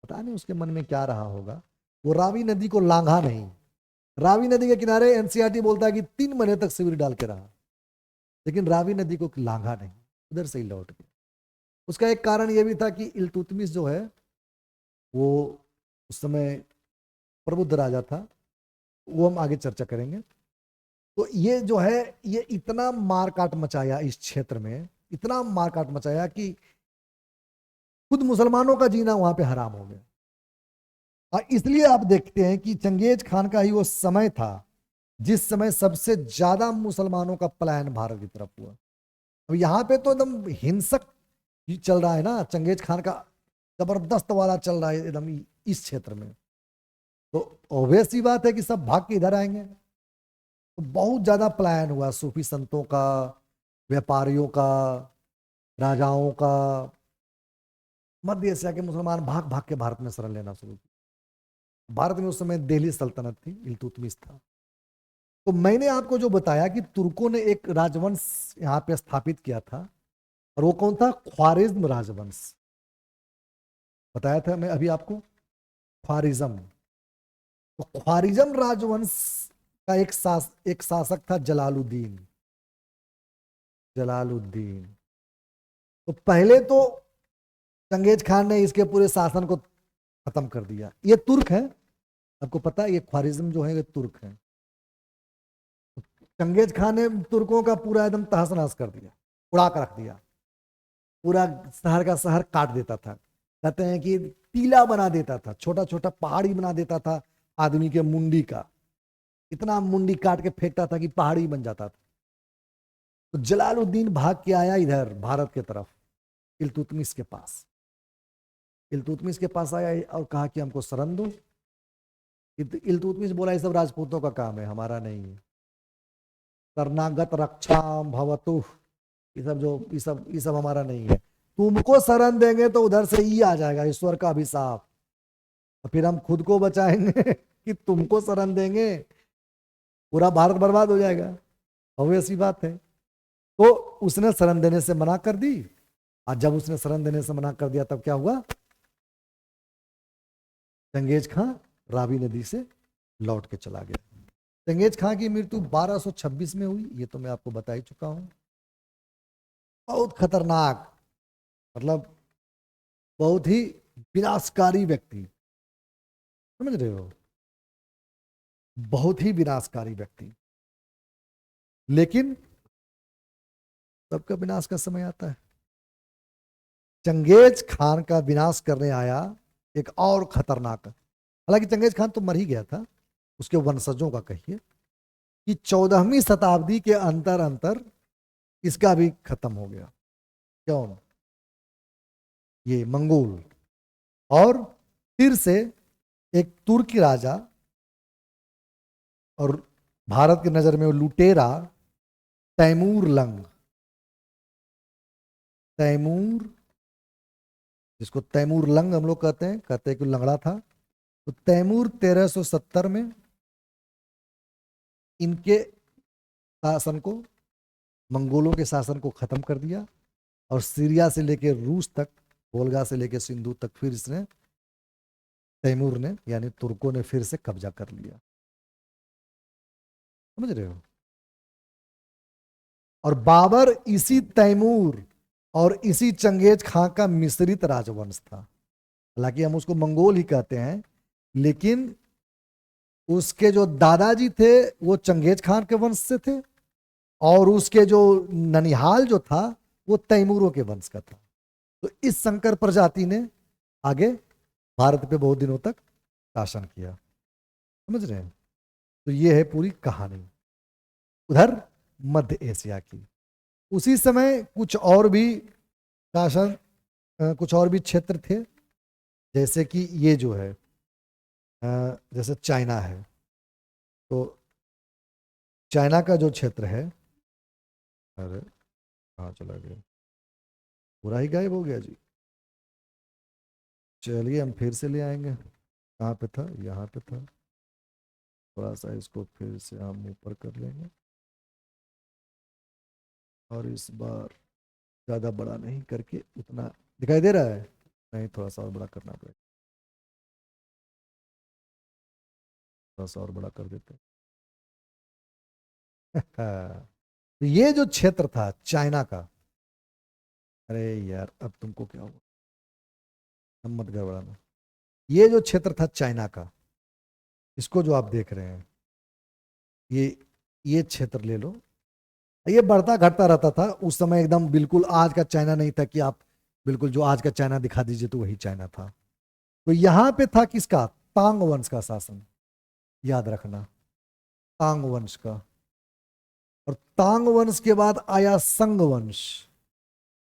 पता नहीं उसके मन में क्या रहा होगा, वो रावी नदी को लांघा नहीं। रावी नदी के किनारे एनसीईआरटी बोलता है कि 3 महीने तक शिविर डाल के रहा, लेकिन रावी नदी को लांघा नहीं, उधर से ही लौट गया। उसका एक कारण यह भी था कि इल्तुतमिश जो है वो उस समय प्रबुद्ध राजा था, वो हम आगे चर्चा करेंगे। तो ये जो है, ये इतना मारकाट मचाया इस क्षेत्र में, इतना मारकाट मचाया कि खुद मुसलमानों का जीना वहां पे हराम हो गया। और इसलिए आप देखते हैं कि चंगेज खान का ही वो समय था जिस समय सबसे ज्यादा मुसलमानों का पलायन भारत की तरफ हुआ। अब यहाँ पे तो एकदम हिंसक चल रहा है ना, चंगेज खान का जबरदस्त वाला चल रहा है एकदम इस क्षेत्र में, तो ऑब्वियस सी बात है कि सब भाग के इधर आएंगे। तो बहुत ज्यादा पलायन हुआ सूफी संतों का, व्यापारियों का, राजाओं का। मध्य एशिया के मुसलमान भाग भाग के भारत में शरण लेना शुरू किया। भारत में उस समय दिल्ली सल्तनत थी, इल्तुतमिश था। तो मैंने आपको जो बताया कि तुर्कों ने एक राजवंश यहाँ पे स्थापित किया था, और वो कौन था? ख्वारिज्म राजवंश। बताया था मैं अभी आपको, ख्वारिज्म। तो ख्वारिज्म राजवंश का एक शासक था जलालुद्दीन। जलालुद्दीन। तो पहले तो चंगेज खान ने इसके पूरे शासन को खत्म कर दिया। ये तुर्क है, आपको पता है, ये ख्वारिज्म जो है ये तुर्क है। चंगेज खान ने तुर्कों का पूरा एकदम तहस नहस कर दिया, उड़ा कर रख दिया, पूरा शहर का शहर काट देता था। कहते हैं कि टीला बना देता था, छोटा छोटा पहाड़ी बना देता था आदमी के मुंडी का, इतना मुंडी काट के फेंकता था कि पहाड़ी बन जाता था। तो जलालुद्दीन भाग के आया इधर भारत के तरफ, इल्तुतमिश के पास। इल्तुतमिश के पास आया और कहा कि हमको शरण दो। इल्तुतमिश बोला ये सब राजपूतों का काम है, हमारा नहीं है। शरणागत रक्षा भवतु, ये सब हमारा नहीं है। तुमको शरण देंगे तो उधर से ही आ जाएगा ईश्वर का अभिशाप, और फिर हम खुद को बचाएंगे कि तुमको शरण देंगे, पूरा भारत बर्बाद हो जाएगा। और ऐसी बात है। तो उसने शरण देने से मना कर दी, और जब उसने शरण देने से मना कर दिया तब क्या हुआ? चंगेज खां रावी नदी से लौट के चला गया। चंगेज खां की मृत्यु 1226 में हुई, ये तो मैं आपको बता ही चुका हूं। बहुत खतरनाक, मतलब बहुत ही विनाशकारी व्यक्ति, समझ रहे हो, बहुत ही विनाशकारी व्यक्ति। लेकिन सबका विनाश का समय आता है। चंगेज खान का विनाश करने आया एक और खतरनाक, हालांकि चंगेज खान तो मर ही गया था, उसके वंशजों का कहिए कि 14वीं शताब्दी के अंतर अंतर इसका भी खत्म हो गया। क्यों? ये मंगोल और फिर से एक तुर्की राजा, और भारत की नजर में वो लुटेरा तैमूर लंग, तैमूर, जिसको तैमूर लंग हम लोग कहते हैं कि लंगड़ा था। तो तैमूर 1370 में इनके शासन को, मंगोलों के शासन को खत्म कर दिया, और सीरिया से लेकर रूस तक, वोल्गा से लेकर सिंधु तक फिर इसने, तैमूर ने यानी तुर्कों ने फिर से कब्जा कर लिया। समझ रहे हो? और बाबर इसी तैमूर और इसी चंगेज खां का मिश्रित राजवंश था। हालांकि हम उसको मंगोल ही कहते हैं, लेकिन उसके जो दादाजी थे वो चंगेज खान के वंश से थे, और उसके जो ननिहाल जो था वो तैमूरों के वंश का था। तो इस संकर प्रजाति ने आगे भारत पे बहुत दिनों तक शासन किया। समझ रहे हैं? तो ये है पूरी कहानी उधर मध्य एशिया की। उसी समय कुछ और भी शासन, कुछ और भी क्षेत्र थे, जैसे कि ये जो है, जैसे चाइना है, तो चाइना का जो क्षेत्र है, अरे कहाँ चला गया, पूरा ही गायब हो गया जी। चलिए हम फिर से ले आएंगे। कहाँ पे था? यहाँ पे था। थोड़ा सा इसको फिर से हम ऊपर कर लेंगे, और इस बार ज़्यादा बड़ा नहीं करके, उतना दिखाई दे रहा है? नहीं, थोड़ा सा और बड़ा करना पड़ेगा, थोड़ा सा और बड़ा कर देते हैं। तो ये जो क्षेत्र था चाइना का, अरे यार अब तुमको क्या हुआ, हम मत गड़बड़ाना। ये जो क्षेत्र था चाइना का, इसको जो आप देख रहे हैं, ये क्षेत्र ले लो। ये बढ़ता घटता रहता था उस समय, एकदम बिल्कुल आज का चाइना नहीं था कि आप बिल्कुल जो आज का चाइना दिखा दीजिए तो वही चाइना था। तो यहां पे था किसका? तांग वंश का शासन, याद रखना, तांग वंश का। और तांग वंश के बाद आया संग वंश।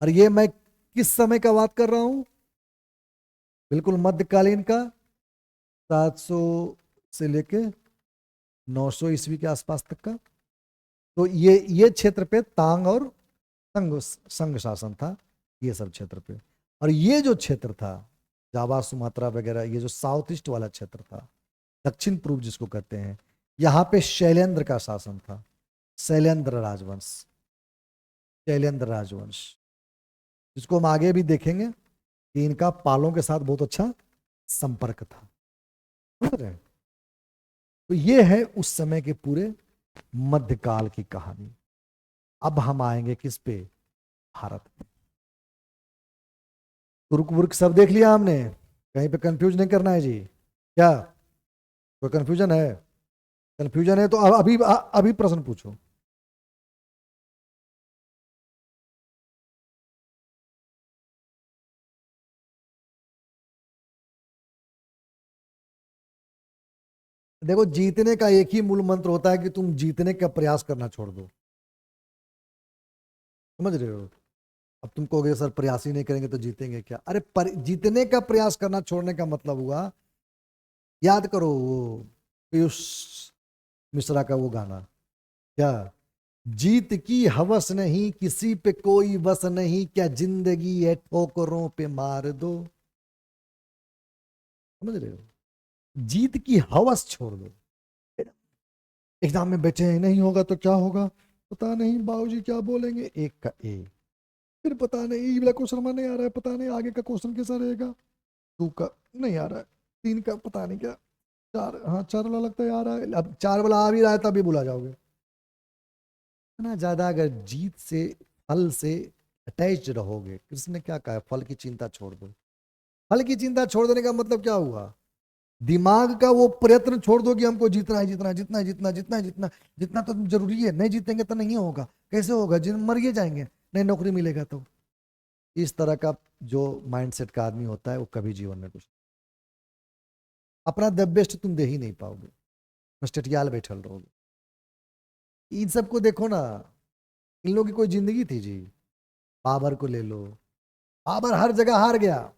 और ये मैं किस समय का बात कर रहा हूं? बिल्कुल मध्यकालीन का, 700 से लेके 900 ईस्वी के आसपास तक का। तो ये क्षेत्र पे तांग और संघ शासन था, ये सब क्षेत्र पे। और ये जो क्षेत्र था जावा, सुमात्रा वगैरह, ये जो साउथ ईस्ट वाला क्षेत्र था, दक्षिण पूर्व जिसको कहते हैं, यहाँ पे शैलेंद्र का शासन था, शैलेंद्र राजवंश, शैलेंद्र राजवंश, जिसको हम आगे भी देखेंगे कि इनका पालों के साथ बहुत अच्छा संपर्क था। समझ रहे हैं? तो ये है उस समय के पूरे मध्यकाल की कहानी। अब हम आएंगे किस पे? भारत में। तुर्क वुर्क सब देख लिया हमने, कहीं पे कंफ्यूज नहीं करना है जी। क्या कोई कंफ्यूजन है? कंफ्यूजन है तो अभी अभी प्रश्न पूछो। देखो, जीतने का एक ही मूल मंत्र होता है कि तुम जीतने का प्रयास करना छोड़ दो। समझ रहे हो? अब तुम कहोगे सर प्रयास ही नहीं करेंगे तो जीतेंगे क्या? अरे जीतने का प्रयास करना छोड़ने का मतलब हुआ, याद करो वो पीयूष मिश्रा का वो गाना, क्या, जीत की हवस नहीं किसी पे कोई बस नहीं, क्या जिंदगी है ठोकरों पे मार दो। समझ रहे हो? जीत की हवस छोड़ दो। एग्जाम में बैठे हैं, नहीं होगा तो क्या होगा, पता नहीं बाबूजी क्या बोलेंगे, एक का ए, फिर पता नहीं ये वाला क्वेश्चन में नहीं आ रहा है, पता नहीं आगे का क्वेश्चन कैसा रहेगा, टू का नहीं आ रहा है, तीन का पता नहीं क्या, चार, हाँ चार वाला लगता है आ रहा है, अब चार वाला आ भी रहा है तभी भुला जाओगे ना। ज्यादा अगर जीत से, फल से अटैच रहोगे, कृष्ण ने क्या कहा, फल की चिंता छोड़ दो। फल की चिंता छोड़ देने का मतलब क्या हुआ? दिमाग का वो प्रयत्न छोड़ दो कि हमको जीतना है, जीतना है, जितना है, जितना जितना जितना जितना तो जरूरी है, नहीं जीतेंगे तो नहीं होगा। कैसे होगा? जिन मर जाएंगे, नहीं नौकरी मिलेगा तो। इस तरह का जो माइंडसेट का आदमी होता है वो कभी जीवन में कुछ अपना द बेस्ट तुम दे ही नहीं पाओगे, मस्टटियाल बैठल रहोगे। इन सबको देखो ना, इन लोगों की कोई जिंदगी थी जी। बाबर को ले लो, बाबर हर जगह हार गया,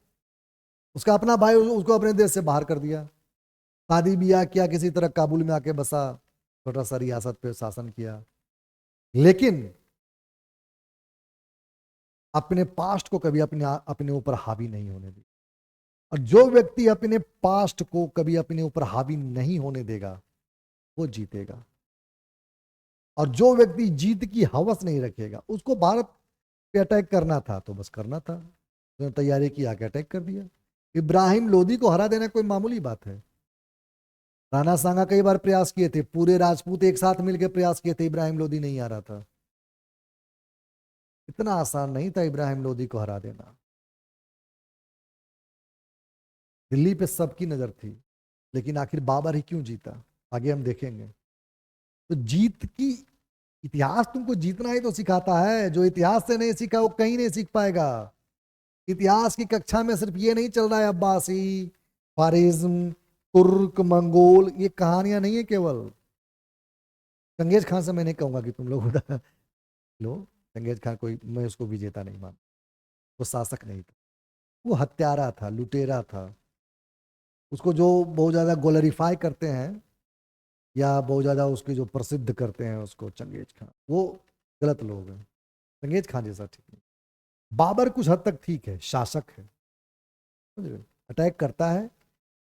उसका अपना भाई उसको अपने देश से बाहर कर दिया, शादी ब्याह किया, किसी तरह काबुल में आके बसा, छोटा सा रियासत पे शासन किया, लेकिन अपने पास्ट को कभी अपने अपने ऊपर हावी नहीं होने दी। और जो व्यक्ति अपने पास्ट को कभी अपने ऊपर हावी नहीं होने देगा वो जीतेगा। और जो व्यक्ति जीत की हवस नहीं रखेगा, उसको भारत पे अटैक करना था तो बस करना था, उसने तैयारी की, आके अटैक कर दिया। इब्राहिम लोदी को हरा देना कोई मामूली बात है। राणा सांगा कई बार प्रयास किए थे, पूरे राजपूत एक साथ मिलकर प्रयास किए थे, इब्राहिम लोदी नहीं आ रहा था। इतना आसान नहीं था इब्राहिम लोदी को हरा देना। दिल्ली पे सबकी नजर थी, लेकिन आखिर बाबर ही क्यों जीता, आगे हम देखेंगे। तो जीत की, इतिहास तुमको जीतना ही तो सिखाता है। जो इतिहास से नहीं सीखा वो कहीं नहीं सीख पाएगा। इतिहास की कक्षा में सिर्फ ये नहीं चल रहा है अब्बासी, फारिज्म, तुर्क, मंगोल, ये कहानियां नहीं है केवल। चंगेज खान से मैं नहीं कहूंगा कि तुम लोग लो, चंगेज खान कोई, मैं उसको विजेता नहीं मानता, वो शासक नहीं था, वो हत्यारा था, लुटेरा था। उसको जो बहुत ज्यादा ग्लोरीफाई करते हैं या बहुत ज्यादा उसकी जो प्रसिद्ध करते हैं उसको चंगेज खान, वो गलत लोग हैं। चंगेज खान जैसा ठीक नहीं। बाबर कुछ हद तक ठीक है, शासक है, समझ रहे? अटैक करता है,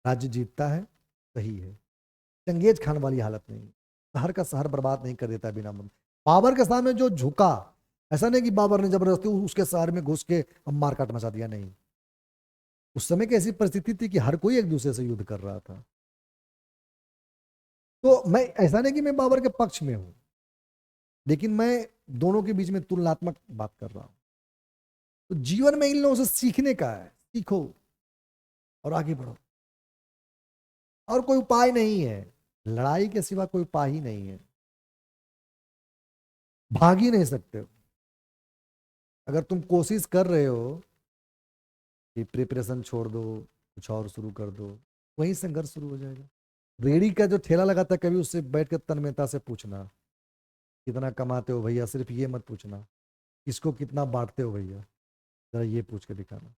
राज्य जीतता है, सही है। चंगेज खान वाली हालत नहीं, शहर का शहर बर्बाद नहीं कर देता बिना मन। बाबर के सामने जो झुका, ऐसा नहीं कि बाबर ने जबरदस्ती उसके शहर में घुस के मारकाट मचा दिया, नहीं। उस समय की ऐसी परिस्थिति थी कि हर कोई एक दूसरे से युद्ध कर रहा था। तो मैं ऐसा नहीं कि मैं बाबर के पक्ष में हूं, लेकिन मैं दोनों के बीच में तुलनात्मक बात कर रहा हूं। तो जीवन में इन लोगों से सीखने का है, सीखो और आगे बढ़ो। और कोई उपाय नहीं है, लड़ाई के सिवा कोई उपाय ही नहीं है। भाग ही नहीं सकते हो। अगर तुम कोशिश कर रहे हो कि प्रिपरेशन छोड़ दो, कुछ और शुरू कर दो, वहीं संघर्ष शुरू हो जाएगा। रेडी का जो ठेला लगाता है, कभी उससे बैठ कर तन्मयता से पूछना कितना कमाते हो भैया, सिर्फ ये मत पूछना इसको कितना बांटते हो भैया, जरा ये पूछ के दिखाना,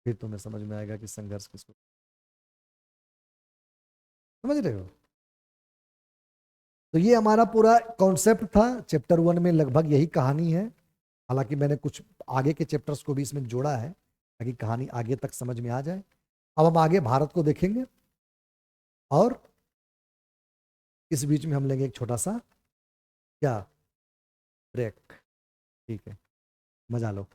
फिर तुम्हें समझ में आएगा कि संघर्ष किसको। समझ रहे हो? तो ये हमारा पूरा कॉन्सेप्ट था। चैप्टर 1 में लगभग यही कहानी है, हालांकि मैंने कुछ आगे के चैप्टर्स को भी इसमें जोड़ा है ताकि कहानी आगे तक समझ में आ जाए। अब हम आगे भारत को देखेंगे और इस बीच में हम लेंगे एक छोटा सा क्या ब्रेक। ठीक है, मजा लो।